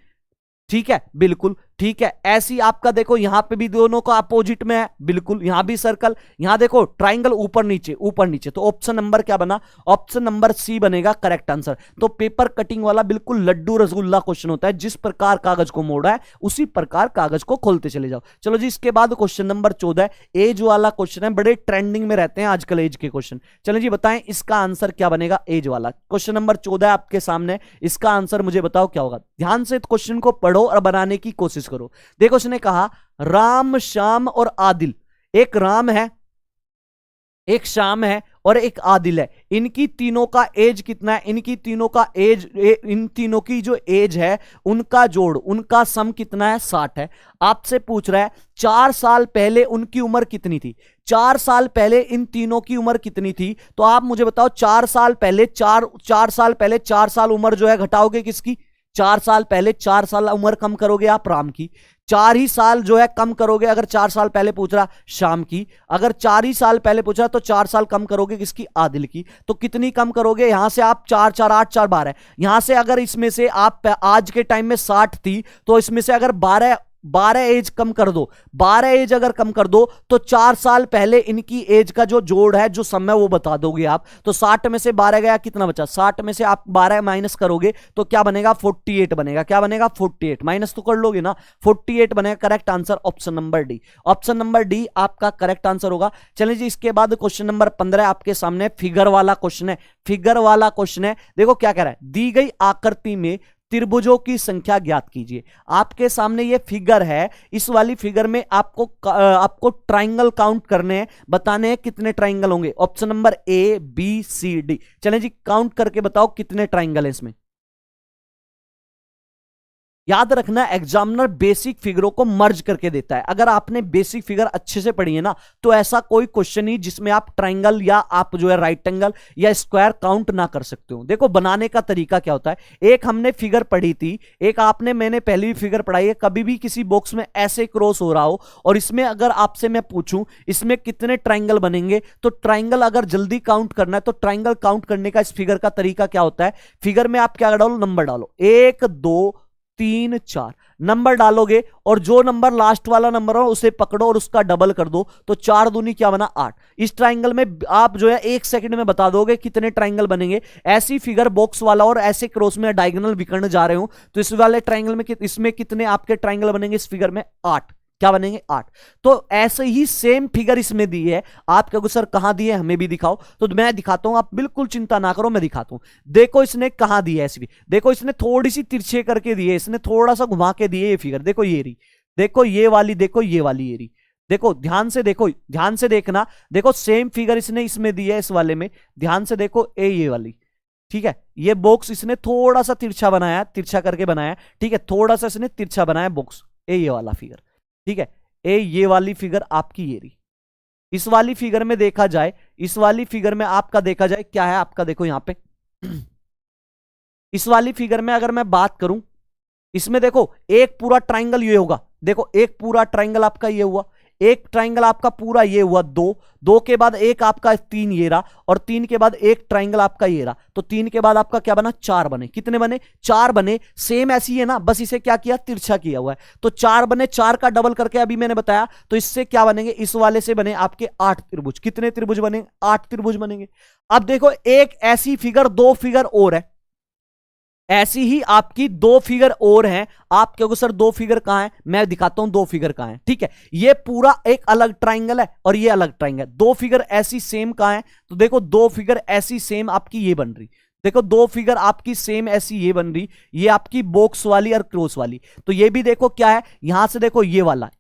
ठीक है बिल्कुल, ठीक है। ऐसी आपका देखो यहां पे भी दोनों का अपोजिट में है, बिल्कुल यहां भी सर्कल, यहां देखो ट्राइंगल ऊपर नीचे ऊपर नीचे, तो ऑप्शन नंबर क्या बना, ऑप्शन नंबर सी बनेगा करेक्ट आंसर। तो पेपर कटिंग वाला बिल्कुल लड्डू रसगुल्ला क्वेश्चन होता है, जिस प्रकार कागज को मोड़ा है उसी प्रकार कागज को खोलते चले जाओ। चलो जी, इसके बाद क्वेश्चन नंबर 14 एज वाला क्वेश्चन है, बड़े ट्रेंडिंग में रहते हैं आजकल एज के क्वेश्चन। चलो जी बताएं इसका आंसर क्या बनेगा, एज वाला क्वेश्चन नंबर 14 आपके सामने, इसका आंसर मुझे बताओ क्या होगा। ध्यान से क्वेश्चन को पढ़ो और बनाने की कोशिश करो। देखो उसने कहा राम श्याम और आदिल, एक राम है एक श्याम है और एक आदिल है, इनकी तीनों का एज कितना है, इनकी तीनों का एज, इन तीनों की जो एज है उनका जोड़, उनका सम कितना है, 60 है। आपसे पूछ रहा है 4 साल पहले उनकी उम्र कितनी थी, 4 साल पहले इन तीनों की उम्र कितनी थी, तो आप मुझे बताओ 4 साल पहले 4 साल उम्र जो है घटाओगे किसकी, 4 साल पहले 4 साल उम्र कम करोगे आप राम की, 4 ही साल जो है कम करोगे, अगर 4 साल पहले पूछ रहा शाम की, अगर 4 ही साल पहले पूछ रहा तो 4 साल कम करोगे किसकी, आदिल की। तो कितनी कम करोगे, यहां से आप 4 4 8 4 12, यहां से अगर इसमें से आप आज के टाइम में 60 थी तो इसमें से अगर 12 एज कम कर दो, 12 एज अगर कम कर दो तो 4 साल पहले इनकी एज का जो जोड़ है, जो समय वो बता दोगे आप। तो 60 में से 12 गया, कितना बचा, 60 में से आप 12 माइनस करोगे तो क्या बनेगा, 48 बनेगा। क्या बनेगा, 48, माइनस तो कर लोगे ना, 48 बनेगा। Correct answer option number D, option number D आपका करेक्ट आंसर होगा। चलिए जी, इसके बाद क्वेश्चन नंबर 15 आपके सामने फिगर वाला क्वेश्चन है, फिगर वाला क्वेश्चन है। देखो क्या कह रहा है, दी गई आकृति में त्रिभुजों की संख्या ज्ञात कीजिए। आपके सामने ये फिगर है, इस वाली फिगर में आपको ट्राइंगल काउंट करने हैं, बताने हैं कितने ट्राइंगल होंगे। Option number A B C D, चलें जी काउंट करके बताओ कितने ट्राइंगल है इसमें। याद रखना एग्जामिनर बेसिक फिगरों को मर्ज करके देता है। अगर आपने बेसिक फिगर अच्छे से पढ़ी है ना, तो ऐसा कोई क्वेश्चन नहीं जिसमें आप ट्राइंगल या आप जो है राइट एंगल या स्क्वायर काउंट ना कर सकते हो। देखो बनाने का तरीका क्या होता है, एक हमने फिगर पढ़ी थी, एक मैंने पहले भी फिगर पढ़ाई है। कभी भी किसी बॉक्स में ऐसे क्रॉस हो रहा हो और इसमें अगर आपसे मैं पूछूं इसमें कितने ट्राइंगल बनेंगे, तो ट्राइंगल अगर जल्दी काउंट करना है तो ट्राइंगल काउंट करने का इस फिगर का तरीका क्या होता है, फिगर में आप क्या डालो, नंबर डालो, 1 2 3 4 नंबर डालोगे और जो नंबर लास्ट वाला नंबर हो उसे पकड़ो और उसका डबल कर दो, तो 4 दूनी क्या बना 8। इस ट्राइंगल में आप जो है 1 सेकंड में बता दोगे कितने ट्राइंगल बनेंगे। ऐसी फिगर बॉक्स वाला और ऐसे क्रॉस में डायगोनल विकर्ण जा रहे हो तो इस वाले ट्राइंगल में इसमें कितने आपके ट्राइंगल बनेंगे, इस फिगर में 8। क्या बनेंगे, 8। तो ऐसे ही सेम फिगर इसमें दी है, आप कहोगे सर कहां दी है, हमें भी दिखाओ। तो मैं दिखाता हूं, आप बिल्कुल चिंता ना करो, मैं दिखाता हूं। देखो इसने कहां दी है ऐसी, देखो इसने थोड़ी सी तिरछे करके दी है, इसने थोड़ा सा घुमा के दी है ये फिगर। देखो ये रही, देखो ये वाली, देखो ये वाली ये रही, देखो ध्यान से देखो, ध्यान से देखना। देखो सेम फिगर इसने इसमें दी है, इस वाले में ध्यान से देखो, ये वाली, ठीक है। ये बॉक्स इसने थोड़ा सा तिरछा बनाया, तिरछा करके बनाया, ठीक है, थोड़ा सा इसने तिरछा बनाया बॉक्स, ये वाला फिगर, ठीक है। ये वाली फिगर आपकी ये रही। इस वाली फिगर में देखा जाए, इस वाली फिगर में आपका देखा जाए क्या है, आपका देखो यहां पे इस वाली फिगर में अगर मैं बात करूं, इसमें देखो एक पूरा ट्राइंगल ये होगा, देखो एक पूरा ट्राइंगल आपका ये हुआ, एक ट्राइंगल आपका पूरा ये हुआ, 2 के बाद एक आपका 3 ये रहा, और 3 के बाद एक ट्राइंगल आपका ये रहा, तो 3 के बाद आपका क्या बना, 4 बने। कितने बने, 4 बने। सेम ऐसी है ना, बस इसे क्या किया, तिरछा किया हुआ है, तो 4 बने। 4 का डबल करके अभी मैंने बताया, तो इससे क्या बनेंगे, इस वाले से बने आपके 8 त्रिभुज। कितने त्रिभुज बने, 8 त्रिभुज बनेंगे। अब देखो एक ऐसी फिगर, 2 फिगर और है, ऐसी ही आपकी 2 फिगर और हैं। आप कहोगे सर 2 फिगर कहां है, मैं दिखाता हूं 2 फिगर कहां है, ठीक है। ये पूरा एक अलग ट्राइंगल है और ये अलग ट्राइंगल, 2 फिगर ऐसी सेम कहां है, तो देखो 2 फिगर ऐसी सेम आपकी ये बन रही, देखो 2 फिगर आपकी सेम ऐसी ये बन रही, ये आपकी बॉक्स वाली और क्रॉस वाली। तो ये भी देखो क्या है, यहां से देखो ये वाला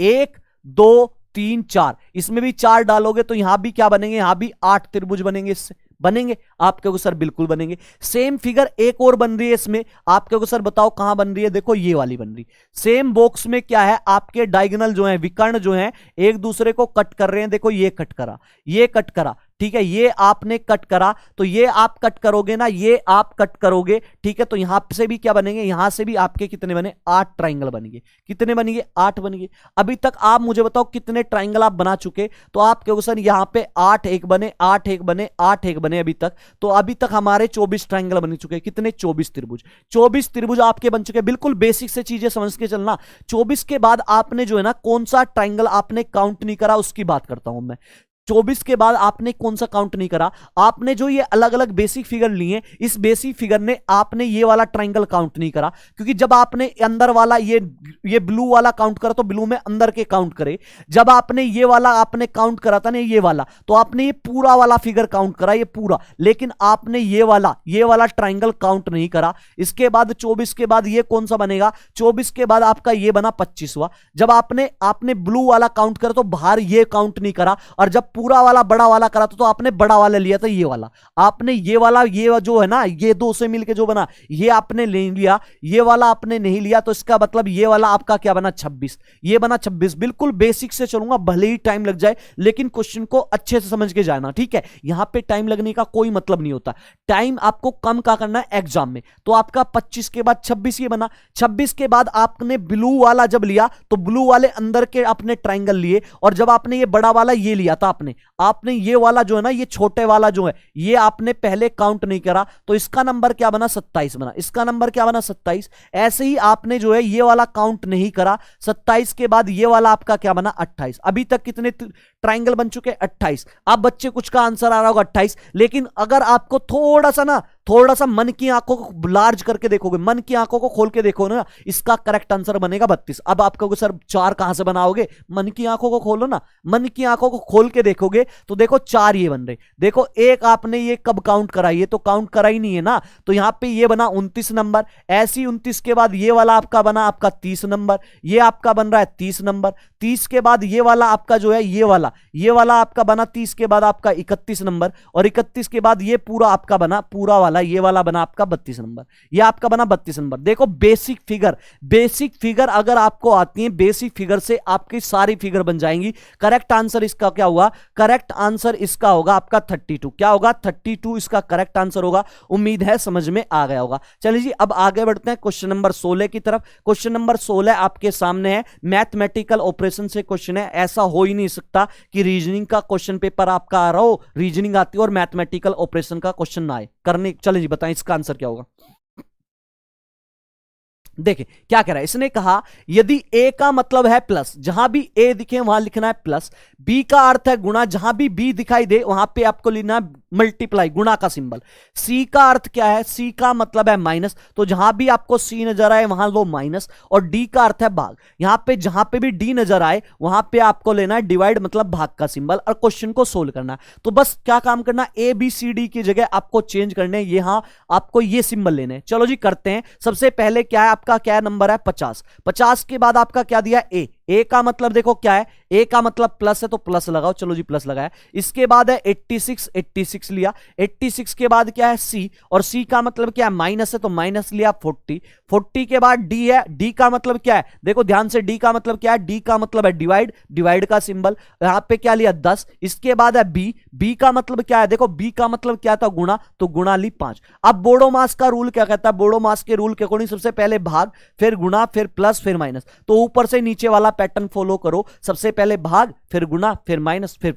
1 2 3 4, इसमें भी 4 डालोगे तो यहां भी क्या बनेंगे, यहां भी 8 त्रिभुज बनेंगे, इससे बनेंगे। आप कहोगे सर बिल्कुल बनेंगे। सेम फिगर एक और बन रही है इसमें, आप कहोगे सर बताओ कहां बन रही है, देखो ये वाली बन रही। सेम बॉक्स में क्या है, आपके डायगोनल जो है, विकर्ण जो है, एक दूसरे को कट कर रहे हैं। देखो ये कट करा, ये कट करा, ठीक है, ये आपने कट करा तो ये आप कट करोगे ना, ये आप कट करोगे, ठीक है, तो यहां से भी क्या बनेंगे, यहां से भी आपके कितने बने, 8 ट्राइंगल बनेंगे। कितने बनेंगे, 8 बनेंगे। अभी तक आप मुझे बताओ कितने ट्राइंगल आप बना चुके, तो आप कहोगे सर यहां पे 8 एक बने, 8 एक बने, 8 एक बने अभी तक, तो अभी तक हमारे 24 ट्राइंगल बन चुके। कितने, 24 त्रिभुज। 24 त्रिभुज आपके बन चुके। बिल्कुल बेसिक से चीजें समझ के चलना। 24 के बाद आपने जो है ना कौन सा ट्राइंगल आपने काउंट नहीं करा, उसकी बात करता हूं मैं। 24 के बाद आपने कौन सा काउंट नहीं करा, आपने जो ये अलग अलग बेसिक फिगर लिए, इस बेसिक फिगर ने आपने ये वाला ट्राइंगल काउंट नहीं करा, क्योंकि जब आपने अंदर वाला ये ब्लू वाला काउंट करा तो ब्लू में अंदर के काउंट करे। जब आपने ये वाला आपने काउंट करा था ना, ये वाला, तो आपने ये पूरा वाला फिगर काउंट करा, ये पूरा, लेकिन आपने ये वाला ट्राइंगल काउंट नहीं करा। इसके बाद 24 के बाद ये कौन सा बनेगा, 24 के बाद आपका ये बना 25वां। जब आपने ब्लू वाला काउंट करा तो बाहर ये काउंट नहीं करा, और जब पूरा वाला बड़ा वाला करा तो आपने बड़ा वाला लिया था, ये वाला आपने, ये वाला, ये जो है ना, ये दो से मिलके जो बना, ये आपने ले लिया, ये वाला आपने नहीं लिया, तो इसका मतलब ये वाला आपका क्या बना, 26। ये बना 26। बिल्कुल बेसिक से चलूंगा, भले ही टाइम लग जाए, लेकिन क्वेश्चन को अच्छे से समझ के जाना, ठीक है। यहां पे टाइम लगने का कोई मतलब नहीं होता, टाइम आपको कम का करना है एग्जाम में। तो आपका 25 के बाद 26 ये बना। 26 के बाद आपने ब्लू वाला जब लिया तो ब्लू वाले अंदर के आपने ट्राइंगल लिए, और जब आपने ये बड़ा वाला ये लिया था, आपने ये वाला जो है ना, ये छोटे वाला जो है, ये आपने पहले काउंट नहीं करा, तो इसका नंबर क्या बना, 27 बना। इसका नंबर क्या बना, 27। ऐसे ही आपने जो है ये वाला काउंट नहीं करा, 27 के बाद ये वाला आपका क्या बना, 28। अभी तक कितने ट्राइंगल बन चुके, 28। अब बच्चे कुछ का आंसर आ रहा होगा 28, लेकिन अगर आपको थोड़ा सा मन की आंखों को लार्ज करके देखोगे, मन की आंखों को खोल के देखो ना, इसका करेक्ट आंसर बनेगा 32। अब आप कहोगे सर 4 कहां से बनाओगे, मन की आंखों को खोलो ना, मन की आंखों को खोल के देखोगे तो देखो 4 ये बन रहे। देखो एक आपने ये कब काउंट करा, ये तो काउंट करा ही नहीं है ना, तो यहां पे ये बना 29 नंबर। ऐसी 29 के बाद ये वाला आपका बना आपका 30 नंबर, ये आपका बन रहा है 30 नंबर। 30 के बाद ये वाला आपका जो है ये वाला आपका बना 30 के बाद आपका 31 नंबर, और 31 के बाद ये पूरा आपका बना, पूरा वाला ये वाला बना आपका 32 नंबर, ये आपका बना 32 नंबर। देखो बेसिक फिगर अगर आपको आती है, बेसिक फिगर से आपकी सारी फिगर बन जाएंगी। करेक्ट आंसर इसका क्या हुआ, करेक्ट आंसर इसका होगा आपका 32। क्या होगा, 32 इसका करेक्ट आंसर होगा। उम्मीद है समझ में आ गया होगा। चलिए जी अब आगे बढ़ते हैं क्वेश्चन नंबर 16 की तरफ। क्वेश्चन नंबर 16 आपके सामने है, मैथमेटिकल ऑपरेशन से क्वेश्चन है। ऐसा हो ही नहीं सकता कि रीजनिंग का क्वेश्चन पेपर आपका आ रहा हो, रीजनिंग आती है और मैथमेटिकल ऑपरेशन का क्वेश्चन ना आए करने। चलिए जी बताएं इसका आंसर क्या होगा। देखिए क्या कह रहा है, इसने कहा यदि ए का मतलब है प्लस, जहां भी ए दिखे वहां लिखना है प्लस, बी का अर्थ है गुणा, जहां भी बी दिखाई दे वहां पे आपको लिखना है मल्टीप्लाई, गुणा का सिंबल। सी का अर्थ क्या है, सी का मतलब है माइनस, तो जहां भी आपको सी नजर आए वहां लो माइनस। और डी का अर्थ है भाग, यहां पे जहां पे भी डी नजर आए वहां पे आपको लेना है डिवाइड, मतलब भाग का सिंबल, और क्वेश्चन को सोल्व करना है। तो बस क्या काम करना, ए बी सी डी की जगह आपको चेंज करने, यहां आपको ये सिंबल लेने। चलो जी करते हैं। सबसे पहले क्या है आपका, क्या नंबर है 50। 50 के बाद आपका क्या दिया, ए का मतलब देखो क्या है, ए का मतलब प्लस है तो प्लस लगाओ। चलो जी प्लस लगाया। इसके बाद है 86 लिया। 86 के बाद क्या है सी, और सी का मतलब क्या है माइनस है तो माइनस लिया 40 के बाद डी है। डी का मतलब क्या है, देखो ध्यान से, डी का मतलब क्या है, डी का मतलब है डिवाइड का सिंबल, यहां पे क्या लिया 10। इसके बाद है बी का मतलब क्या है, देखो बी का मतलब क्या था गुणा, तो गुणा ली 5। अब बोडो मास का रूल क्या कहता है, बोडो मास के रूल के अकॉर्डिंग सबसे पहले भाग, फिर गुणा, फिर प्लस, फिर माइनस। तो ऊपर से नीचे वाला पैटर्न फॉलो करो, सबसे पहले भाग, फिर गुणा, फिर माइनस, फिर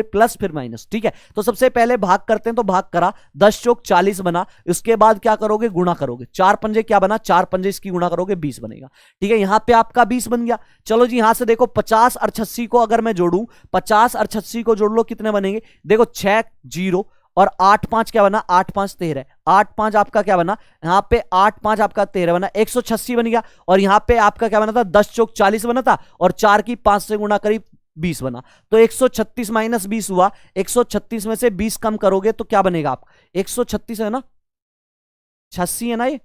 प्लस, फिर माइनस। ठीक है, तो सबसे पहले भाग करते हैं, तो भाग करा, 10 चौक 40 बना। उसके बाद क्या करोगे, गुणा करोगे, 4 पंजे क्या बना, 4 पंजे इसकी गुणा करोगे 20 बनेगा। ठीक है, यहां पे आपका 20 बन गया। चलो जी यहां से देखो 50 और 86 को अगर मैं जोड़ू, 50 और 86 को जोड़ लो, कितने बनेंगे, देखो 6 0 और 8 5 क्या बना, 8 5 13, 8 5 आपका क्या बना, यहां पे 8 5 आपका 13 बना, 186 बन गया। और यहां पे आपका क्या बना था, 10 चौक 40 बना था, और 4 की 5 से गुणा करीब 20 बना। तो 136 माइनस 20 हुआ। 136 में से 20 कम करोगे तो क्या बनेगा आप, 136 है ना, 86 है ना, ये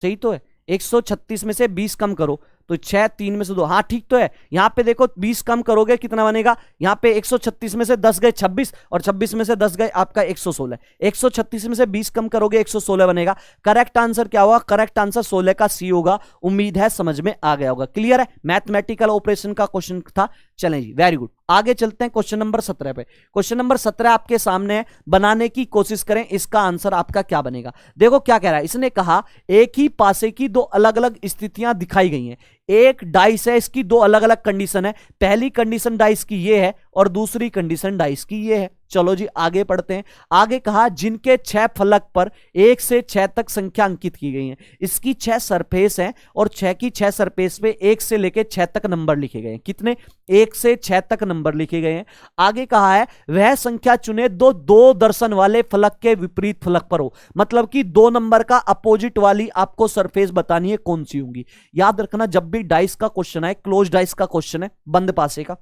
सही तो है। 136 में से 20 कम करो तो 6 3 में से 2, हाँ ठीक तो है। यहां पे देखो 20 कम करोगे कितना बनेगा, यहां पे 136 में से 10 गए 26, और 26 में से 10 गए आपका 116। 136 में से 20 कम करोगे 116 बनेगा। करेक्ट आंसर क्या होगा, करेक्ट आंसर 16 का सी होगा। उम्मीद है समझ में आ गया होगा। क्लियर है, मैथमेटिकल ऑपरेशन का क्वेश्चन था। चलें जी, वेरी गुड। आगे चलते हैं क्वेश्चन नंबर 17 पे। क्वेश्चन नंबर 17 आपके सामने है, बनाने की कोशिश करें, इसका आंसर आपका क्या बनेगा। देखो क्या कह रहा है, इसने कहा एक ही पासे की दो अलग अलग स्थितियां दिखाई गई हैं। एक डाइस है, इसकी दो अलग अलग कंडीशन है। पहली कंडीशन डाइस की ये है और दूसरी कंडीशन डाइस की ये है। चलो जी आगे पढ़ते हैं। आगे कहा जिनके 6 फलक पर 1 से 6 तक संख्या अंकित की गई है। इसकी 6 सरफेस हैं और 6 की 6 सरफेस पे 1 से लेकर 6 तक नंबर लिखे गए हैं। कितने? 1 से 6 तक नंबर लिखे गए हैं। आगे कहा है वह संख्या चुने दो दर्शन वाले फलक के विपरीत फलक पर हो। मतलब कि 2 नंबर का अपोजिट वाली आपको सरफेस बतानी है कौन सी होंगी। याद रखना जब भी डाइस का क्वेश्चन है, क्लोज डाइस का क्वेश्चन है, बंद पासे का,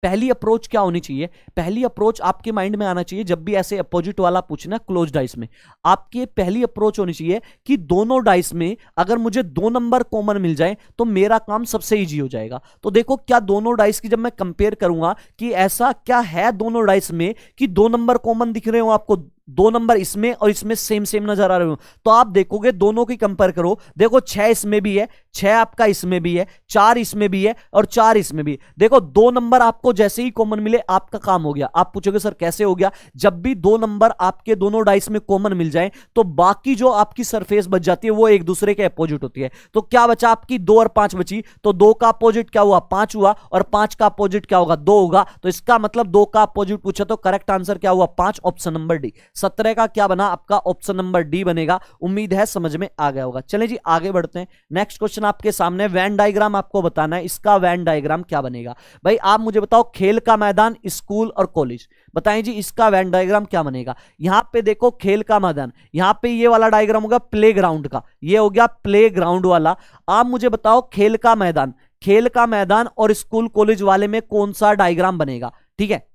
पहली अप्रोच क्या होनी चाहिए? पहली अप्रोच आपके माइंड में आना चाहिए जब भी ऐसे अपोजिट वाला पूछना क्लोज डाइस में, आपकी पहली अप्रोच होनी चाहिए कि दोनों डाइस में अगर मुझे 2 नंबर कॉमन मिल जाए तो मेरा काम सबसे इजी हो जाएगा। तो देखो क्या दोनों डाइस की जब मैं कंपेयर करूंगा कि ऐसा क्या है दोनों डाइस में कि 2 नंबर कॉमन दिख रहे हो आपको, 2 नंबर इसमें और इसमें सेम सेम नजर आ रहे हो, तो आप देखोगे दोनों की कंपेयर करो। देखो 6 इसमें भी है, 6 आपका इसमें भी है, 4 इसमें भी है और 4 इसमें भी। देखो 2 नंबर आपको जैसे ही कॉमन मिले आपका काम हो गया। आप पूछोगे सर कैसे हो गया? जब भी 2 नंबर आपके दोनों डाइस में कॉमन मिल जाए तो बाकी जो आपकी सरफेस बच जाती है वो एक दूसरे के अपोजिट होती है। तो क्या बचा आपकी? 2 और 5 बची। तो 2 का अपोजिट क्या हुआ? 5 हुआ और 5 का अपोजिट क्या होगा? 2 होगा। तो इसका मतलब 2 का अपोजिट पूछा तो करेक्ट आंसर क्या हुआ? 5, ऑप्शन नंबर डी। 17 का क्या बना आपका? ऑप्शन नंबर डी बनेगा। उम्मीद है समझ में आ गया होगा। चलें जी आगे बढ़ते हैं। नेक्स्ट क्वेश्चन आपके सामने, वेन डायग्राम आपको बताना है, इसका वेन डायग्राम क्या बनेगा। भाई आप मुझे बताओ, खेल का मैदान, स्कूल और कॉलेज, बताएं जी इसका वेन डायग्राम क्या बनेगा। यहां पे देखो खेल का मैदान, यहां पे ये वाला डायग्राम होगा प्ले ग्राउंड का, ये हो गया प्ले ग्राउंड वाला। आप मुझे बताओ खेल का मैदान, खेल का मैदान और स्कूल कॉलेज वाले में कौन सा डायग्राम बनेगा। ठीक है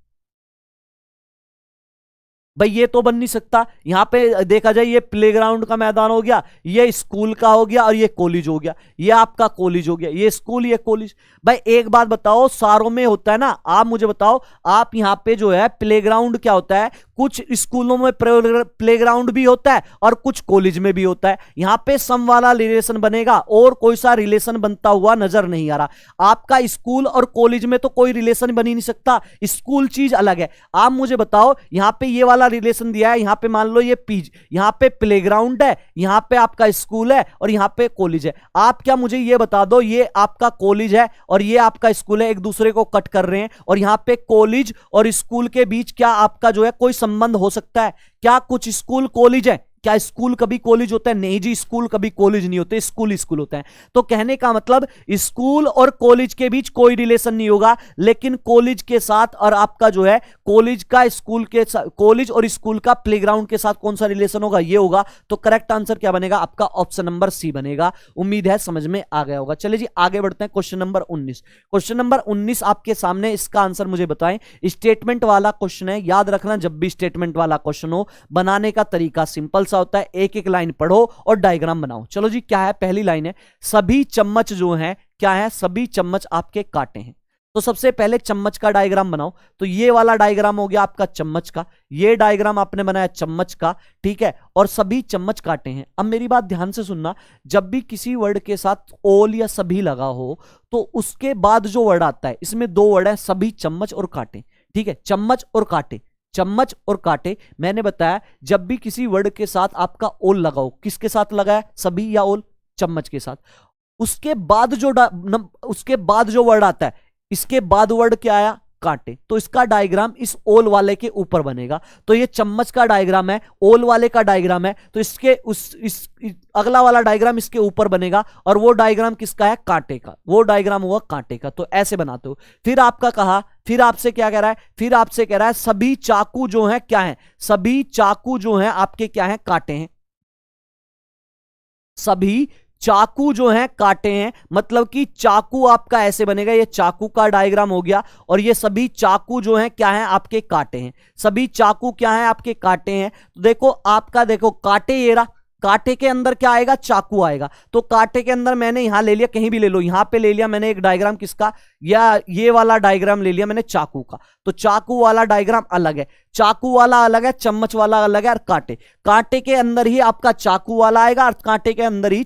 भाई ये तो बन नहीं सकता। यहां पे देखा जाए ये प्लेग्राउंड का मैदान हो गया, ये स्कूल का हो गया और ये कॉलेज हो गया, ये आपका कॉलेज हो गया, ये स्कूल ये कॉलेज। भाई एक बात बताओ, सारों में होता है ना, आप मुझे बताओ, आप यहां पे जो है प्लेग्राउंड क्या होता है, कुछ स्कूलों में प्लेग्राउंड भी होता है और कुछ कॉलेज में भी होता है। यहां पे सम वाला रिलेशन बनेगा और कोई सा रिलेशन बनता हुआ नजर नहीं आ रहा। आपका स्कूल और कॉलेज में तो कोई रिलेशन बन ही नहीं सकता, स्कूल चीज अलग है। आप मुझे बताओ यहां पे ये वाला रिलेशन दिया है, यहां पे मान लो ये पीज, यहां पे प्लेग्राउंड है, यहां पे आपका स्कूल है और यहां पे कॉलेज है। आप क्या मुझे ये बता दो, ये आपका कॉलेज है और ये आपका स्कूल है, एक दूसरे को कट कर रहे हैं और यहां पे कॉलेज और स्कूल के बीच क्या आपका जो है कोई संबंध हो सकता है? क्या कुछ स्कूल कॉलेज है? क्या स्कूल कभी कॉलेज होता है? नहीं जी, स्कूल कभी कॉलेज नहीं होते, स्कूल स्कूल होता है। तो कहने का मतलब स्कूल और कॉलेज के बीच कोई रिलेशन नहीं होगा, लेकिन कॉलेज के साथ और आपका जो है कॉलेज का स्कूल के साथ, कॉलेज और स्कूल का प्लेग्राउंड के साथ कौन सा रिलेशन होगा? ये होगा। तो करेक्ट आंसर क्या बनेगा आपका? ऑप्शन नंबर सी बनेगा। उम्मीद है समझ में आ गया होगा। चलिए जी आगे बढ़ते हैं। क्वेश्चन नंबर 19, क्वेश्चन नंबर 19 आपके सामने, इसका आंसर मुझे बताएं। स्टेटमेंट वाला क्वेश्चन है, याद रखना जब भी स्टेटमेंट वाला क्वेश्चन हो बनाने का तरीका सिंपल होता है, एक एक लाइन पढ़ो और डायग्राम बनाओ। चलो जी क्या है, पहली लाइन है सभी चम्मच जो है क्या है? सभी चम्मच आपके काटे हैं। तो सबसे पहले चम्मच का डायग्राम बनाओ। तो ये वाला डायग्राम हो गया आपका चम्मच का, ये डायग्राम आपने बनाया चम्मच का, ठीक है, और सभी चम्मच काटे हैं। अब मेरी बात ध्यान से सुनना, जब भी किसी वर्ड के साथ ओल या सभी लगा हो तो उसके बाद जो वर्ड आता है, इसमें 2 वर्ड है, सभी चम्मच और काटे। ठीक है, चम्मच और काटे, चम्मच और काटे। मैंने बताया जब भी किसी वर्ड के साथ आपका ओल लगाओ, किसके साथ लगाया? सभी या ओल? चम्मच के साथ। उसके बाद जो वर्ड आता है, इसके बाद वर्ड क्या आया? कांटे। तो इसका डायग्राम इस ओल वाले के ऊपर बनेगा। तो ये चम्मच का डायग्राम है, ओल वाले का डायग्राम है, तो इसके अगला वाला डायग्राम इसके ऊपर बनेगा और वो डायग्राम किसका है? कांटे का। वो डायग्राम हुआ कांटे का। तो ऐसे बनाते हो। फिर आपका कहा, फिर आपसे क्या कह रहा है? फिर आपसे कह रहा है सभी चाकू जो है क्या है? सभी चाकू जो है आपके क्या है? काटे हैं। सभी चाकू जो है काटे हैं, मतलब कि चाकू आपका ऐसे बनेगा, ये चाकू का डायग्राम हो गया और ये सभी चाकू जो है क्या है? आपके काटे हैं। सभी चाकू क्या है? आपके काटे हैं। तो देखो आपका, देखो काटे, ये रहा कांटे के अंदर क्या आएगा, चाकू आएगा। तो कांटे के अंदर मैंने यहां ले लिया, कहीं भी ले लो, यहां पे ले लिया मैंने एक डायग्राम किसका, या ये वाला डायग्राम ले लिया मैंने चाकू का। तो चाकू वाला डायग्राम अलग है, चाकू वाला अलग है, चम्मच वाला अलग है, और कांटे के अंदर ही आपका चाकू वाला आएगा और कांटे के अंदर ही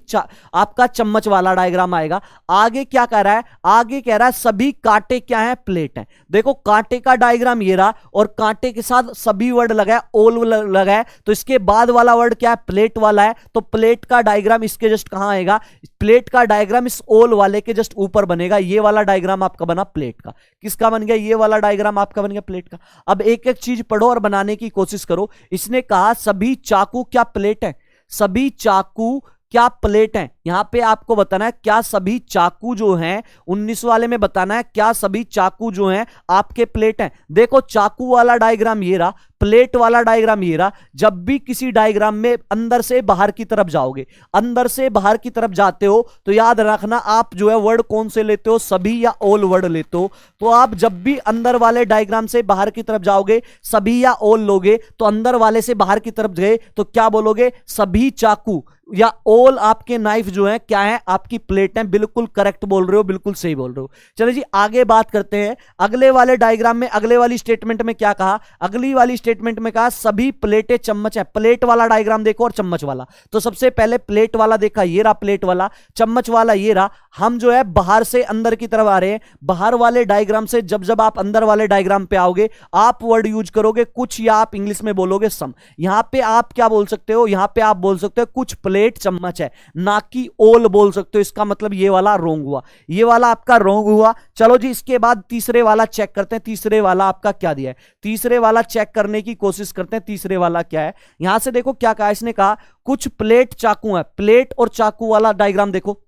आपका चम्मच वाला डायग्राम आएगा। आगे क्या कह रहा है, आगे कह रहा है सभी कांटे क्या है, प्लेट है। देखो कांटे का डायग्राम ये रहा और कांटे के साथ सभी वर्ड लगा है, ओल लगा है, तो इसके बाद वाला वर्ड क्या है, प्लेट वाला है। तो प्लेट का डायग्राम इसके जस्ट कहां आएगा, प्लेट का डायग्राम इस ओल वाले के जस्ट ऊपर बनेगा। ये वाला डायग्राम आपका बना प्लेट का, किसका बन गया, ये वाला डायग्राम आपका बन गया प्लेट का। अब एक एक चीज पढ़ो और बनाने की कोशिश करो। इसने कहा सभी चाकू क्या प्लेट है, सभी चाकू क्या प्लेट है। यहां पे आपको बताना है क्या सभी चाकू जो हैं 19 वाले में बताना है क्या सभी चाकू जो हैं आपके प्लेट हैं। देखो चाकू वाला डायग्राम ये रहा, प्लेट वाला डायग्राम ये रहा। जब भी किसी डायग्राम में अंदर से बाहर की तरफ जाओगे, अंदर से बाहर की तरफ जाते हो तो याद रखना आप जो है वर्ड कौन से लेते हो, सभी या ऑल वर्ड लेते हो। तो आप जब भी अंदर वाले डायग्राम से बाहर की तरफ जाओगे सभी या ऑल लोगे, तो अंदर वाले से बाहर की तरफ गए तो क्या बोलोगे, सभी चाकू या ऑल आपके नाइफ जो है क्या है, आपकी प्लेट है। बिल्कुल करेक्ट बोल रहे हो, बिल्कुल सही बोल रहे हो। चलो जी आगे बात करते हैं। अगले वाले डायग्राम में, अगले वाली स्टेटमेंट में क्या कहा, अगली वाली स्टेटमेंट में कहा सभी प्लेटें चम्मच है। प्लेट वाला डायग्राम देखो और चम्मच वाला। तो सबसे पहले प्लेट वाला देखा, ये रहा प्लेट वाला, चम्मच वाला ये रहा। हम जो है बाहर से अंदर की तरफ आ रहे हैं। बाहर वाले डायग्राम से जब जब आप अंदर वाले डायग्राम पे आओगे आप वर्ड यूज करोगे कुछ, या आप इंग्लिश में बोलोगे सम। यहां पे आप क्या बोल सकते हो, यहां पे आप बोल सकते हो कुछ प्लेट चम्मच है, ना कि ओल बोल सकते हो। इसका मतलब ये वाला रोंग हुआ, ये वाला आपका रोंग हुआ। चलो जी इसके बाद तीसरे वाला चेक करते हैं। तीसरे वाला आपका क्या दिया है, तीसरे वाला चेक करने की कोशिश करते हैं। तीसरे वाला क्या है, यहां से देखो क्या कहा, इसने कहा कुछ प्लेट चाकू है। प्लेट और चाकू वाला डायग्राम देखो,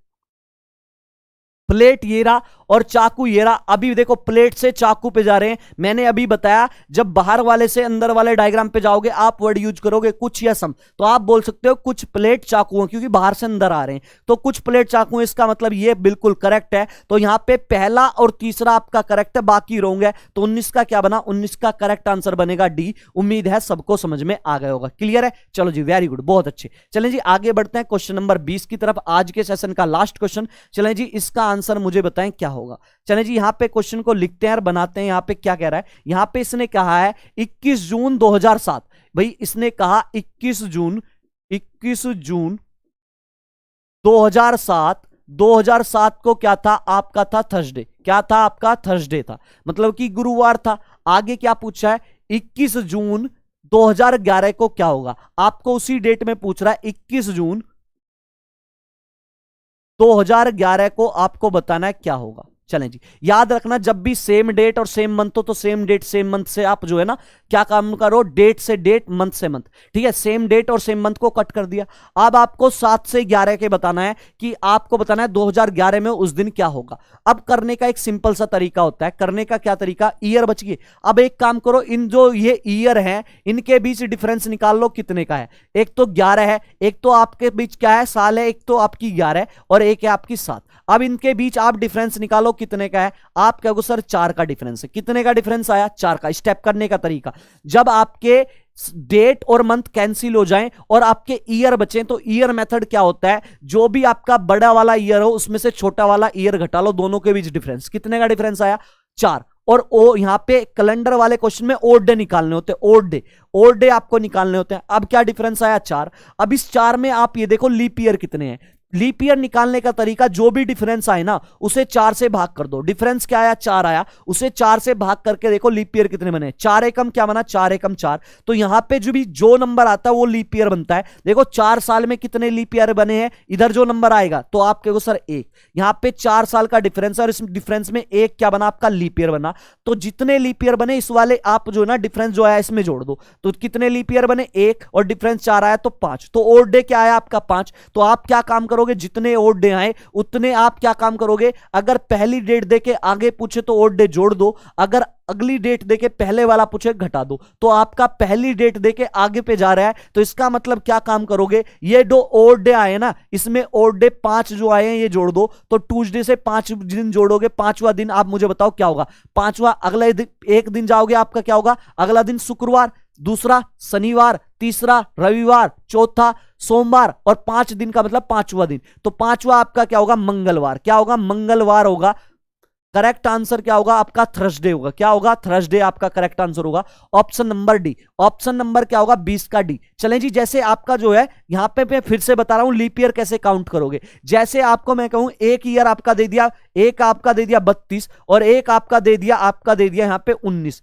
प्लेट ये रहा और चाकू ये रहा। अभी देखो प्लेट से चाकू पे जा रहे हैं। मैंने अभी बताया जब बाहर वाले से अंदर वाले डायग्राम पे जाओगे आप वर्ड यूज करोगे कुछ या सम। तो आप बोल सकते हो कुछ प्लेट चाकू हैं, क्योंकि बाहर से अंदर आ रहे हैं तो कुछ प्लेट चाकू हैं। इसका मतलब ये बिल्कुल करेक्ट है। तो यहां पे पहला और तीसरा आपका करेक्ट है, बाकी रोंग है। तो 19 का क्या बना, 19 का करेक्ट आंसर बनेगा डी। उम्मीद है सबको समझ में आ गया होगा। क्लियर है, चलो जी वेरी गुड, बहुत अच्छे। चलें जी आगे बढ़ते हैं क्वेश्चन नंबर 20 की तरफ, आज के सेशन का लास्ट क्वेश्चन। चलें जी इसका आंसर मुझे बताएं क्या होगा। चलें जी यहां पे क्वेश्चन को लिखते हैं और बनाते हैं। यहां पे क्या कह रहा है, यहां पे इसने कहा है 21 जून 2007। भाई इसने कहा 21 जून 2007। 2007 को क्या था, आपका था थर्सडे। क्या था आपका, थर्सडे था, मतलब कि गुरुवार था। आगे क्या पूछा है, 21 जून 2011 को क्या होगा। आपको उसी डेट में पूछ रहा है 21 जून 2011 को आपको बताना है क्या होगा। चलें जी याद रखना जब भी सेम डेट और सेम मंथ हो तो सेम डेट सेम मंथ से आप जो है ना क्या काम करो, डेट से डेट, मंथ से मंथ। ठीक है, सेम डेट और सेम मंथ को कट कर दिया। अब आपको 7 से 11 के बताना है कि आपको बताना है 2011 में उस दिन क्या होगा। अब करने का एक सिंपल सा तरीका होता है। करने का क्या तरीका, ईयर बच गए। अब एक काम करो, इन जो ये ईयर है इनके बीच डिफरेंस निकाल लो कितने का है। एक तो 11 है, एक तो आपके बीच क्या है, साल है, एक तो आपकी 11 और एक है आपकी 7। अब इनके बीच आप डिफरेंस निकालो कितने का है। आप क्या सर 4 का डिफरेंस है। कितने का डिफरेंस आया, 4 का। स्टेप करने का तरीका, जब आपके डेट और मंथ कैंसिल हो जाएं और आपके ईयर बचें तो ईयर मेथड क्या होता है, जो भी आपका बड़ा वाला ईयर हो उसमें से छोटा वाला ईयर घटा लो, दोनों के बीच डिफरेंस। कितने का डिफरेंस आया, 4। और ओ यहां पे कैलेंडर वाले क्वेश्चन में ओड डे निकालने होते हैं, ओड डे आपको निकालने होते हैं। अब क्या डिफरेंस आया, 4। अब इस 4 में आप ये देखो लीप ईयर कितने हैं। लीप ईयर निकालने का तरीका, जो भी डिफरेंस आए ना उसे 4 से भाग कर दो। डिफरेंस क्या आया, 4 आया, उसे 4 से भाग करके देखो लीप ईयर कितने बने। 4 एकम क्या बना, 4 एकम 4। तो यहां पे जो नंबर आता है वो लीप ईयर बनता है। देखो 4 साल में कितने लीप ईयर बने हैं, इधर जो नंबर आएगा तो आप कहोगे सर 1। यहां पे 4 साल का डिफरेंस है और इस डिफरेंस में 1 क्या बना, आपका लीप ईयर बना। तो जितने लीप ईयर बने इस वाले आप जो ना डिफरेंस जो आया इसमें जोड़ दो। तो कितने लीप ईयर बने, 1, और डिफरेंस 4 आया तो 5। तो ओड डे क्या आया आपका, 5। तो आप क्या काम करोगे, जितने ओड डे आए उतने आप क्या काम करोगे, अगर पहली डेट देके आगे पूछे तो ओड डे जोड़ दो, अगर अगली डेट देके पहले वाला पूछे घटा दो। तो आपका पहली डेट देके आगे पे जा रहा है तो इसका मतलब क्या काम करोगे, ये जो ओड डे आए ना इसमें ओड डे 5 जो आए हैं ये जोड़ दो। तो ट्यूसडे से 5 दिन जोड़ोगे, 5वां दिन आप मुझे बताओ क्या होगा। 5वां अगला एक दिन जाओगे आपका क्या होगा, अगला दिन शुक्रवार। दूसरा शनिवार, तीसरा रविवार, चौथा सोमवार और 5 दिन का मतलब 5वां दिन। तो 5वां आपका क्या होगा? मंगलवार। क्या होगा? मंगलवार होगा। करेक्ट आंसर क्या होगा आपका? थर्सडे होगा। क्या होगा? थर्सडे आपका करेक्ट आंसर होगा। Option number D. Option number क्या होगा? 20 का डी। चलें जी, जैसे आपका जो है यहां पे मैं फिर से बता रहा हूं लीप ईयर कैसे काउंट करोगे। जैसे आपको मैं कहूं एक ईयर आपका दे दिया, एक आपका दे दिया 32 और एक आपका दे दिया यहां पे 19,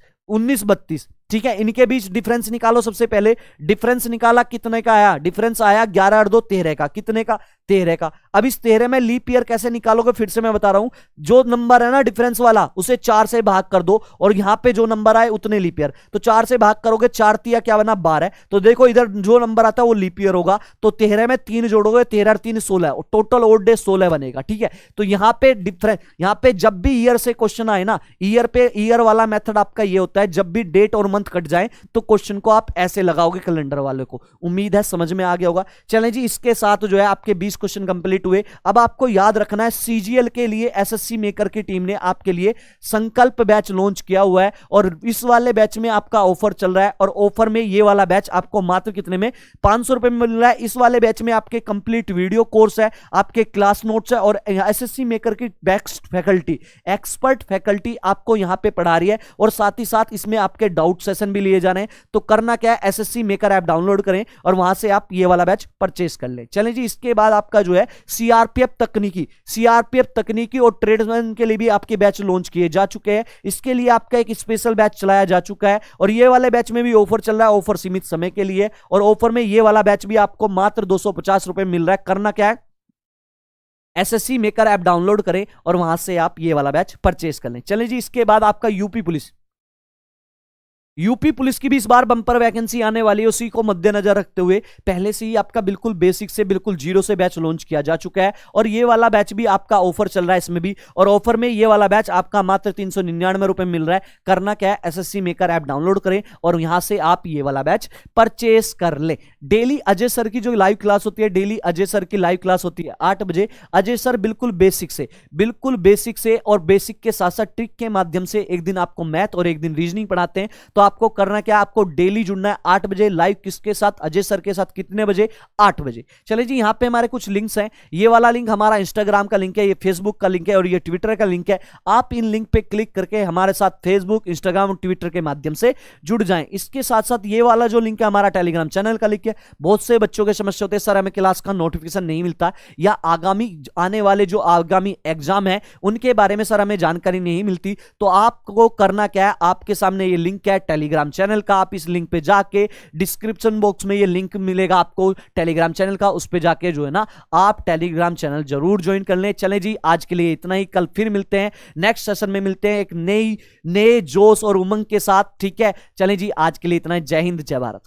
32। ठीक है, इनके बीच डिफरेंस निकालो। सबसे पहले डिफरेंस निकाला, कितने का आया? डिफरेंस आया 11 और 2 13 का। कितने का? 13 का। अब इस 13 में लीप ईयर कैसे निकालोगे? फिर से मैं बता रहा हूं, जो नंबर है ना डिफरेंस वाला उसे 4 से भाग कर दो और यहां पे जो नंबर आए उतने लीप ईयर। तो 4 से भाग करोगे, 4 तिया क्या बना? 12। तो देखो इधर जो नंबर आता है वो लीप ईयर होगा। तो 13 में 3 जोड़ोगे, 13 और 3 16 और टोटल ओड डे 16 बनेगा। ठीक है, तो यहां पे डिफरेंस, यहां पे जब भी ईयर से क्वेश्चन आए ना, ईयर पे ईयर वाला मेथड आपका ये होता है, जब भी डेट और मंथ कट जाए तो क्वेश्चन को आप ऐसे लगाओगे कैलेंडर वाले को। उम्मीद है समझ में आ गया होगा। चलें जी, इसके साथ जो है आपके 20 क्वेश्चन कंप्लीट हुए। अब आपको याद रखना है सीजीएल के लिए एसएससी मेकर की टीम ने आपके लिए संकल्प बैच लॉन्च किया हुआ है और इस वाले बैच में आपका ऑफर चल रहा है और ऑफर में ये वाला बैच आपको मात्र कितने में? 500 रुपए में मिल रहा है। इस वाले बैच में आपके कंप्लीट वीडियो कोर्स है, आपके क्लास नोट्स है और एसएससी मेकर की बेस्ट फैकल्टी, एक्सपर्ट फैकल्टी आपको यहां पे पढ़ा रही है और साथ ही साथ इसमें आपके डाउट सेशन भी लिए जाने। तो करना क्या है? एसएससी मेकर ऐप डाउनलोड करें और वहां से आप ये वाला बैच परचेस कर लें। चलें जी, इसके बाद आपका जो है सीआरपीएफ तकनीकी और ट्रेडमैन के लिए भी आपके बैच लॉन्च किए जा चुके हैं। इसके लिए आपका एक स्पेशल बैच चलाया जा चुका है और ये वाले बैच में भी ऑफर चल रहा है। ऑफर सीमित समय के लिए और ऑफर में ये वाला बैच भी आपको मात्र 250 रुपए मिल रहा है। करना क्या है? एसएससी मेकर ऐप डाउनलोड करें और वहां से आप ये वाला बैच परचेस कर लें। चलें जी, इसके बाद आपका यूपी पुलिस की भी इस बार बंपर वैकेंसी आने वाली है। उसी को मद्देनजर रखते हुए पहले से ही आपका बिल्कुल बेसिक से बिल्कुल जीरो से बैच लॉन्च किया जा चुका है और ये वाला बैच भी आपका ऑफर चल रहा है इसमें भी। और ऑफर में ये वाला बैच आपका मात्र 399 रुपए मिल रहा है। करना क्या है? एसएससी मेकर ऐप डाउनलोड करें और यहां से आप ये वाला बैच परचेस कर ले। डेली अजय सर की जो लाइव क्लास होती है, डेली अजय सर की लाइव क्लास होती है 8 बजे। अजय सर बिल्कुल बेसिक से और बेसिक के साथ साथ ट्रिक के माध्यम से एक दिन आपको मैथ और एक दिन रीजनिंग पढ़ाते हैं। तो आपको करना क्या? आपको डेली जुड़ना है 8 बजे लाइव। किसके साथ? अजय सर के साथ। कितने बजे? 8 बजे। चलिए जी, यहां पे हमारे कुछ लिंक्स हैं। ये वाला लिंक हमारा इंस्टाग्राम का लिंक है, ये फेसबुक का लिंक है और ये ट्विटर का लिंक है। आप इन लिंक पे क्लिक करके हमारे साथ फेसबुक, इंस्टाग्राम और ट्विटर के माध्यम से जुड़ जाएं। इसके साथ साथ ये वाला जो लिंक है हमारा टेलीग्राम चैनल का लिंक है। बहुत से बच्चों के समस्या होते हैं, सर हमें क्लास का नोटिफिकेशन नहीं मिलता या आगामी आने वाले जो आगामी एग्जाम है उनके बारे में सर हमें जानकारी नहीं मिलती। तो आपको करना क्या है? आपके सामने ये लिंक है टेलीग्राम चैनल का। आप इस लिंक पे जाके डिस्क्रिप्शन बॉक्स में ये लिंक मिलेगा आपको टेलीग्राम चैनल का, उस पे जाके जो है ना आप टेलीग्राम चैनल जरूर ज्वाइन कर लें। चलें जी, आज के लिए इतना ही। कल फिर मिलते हैं, नेक्स्ट सेशन में मिलते हैं एक नए जोश और उमंग के साथ। ठीक है, चलें जी, आज के लिए इतना ही। जय हिंद, जय भारत।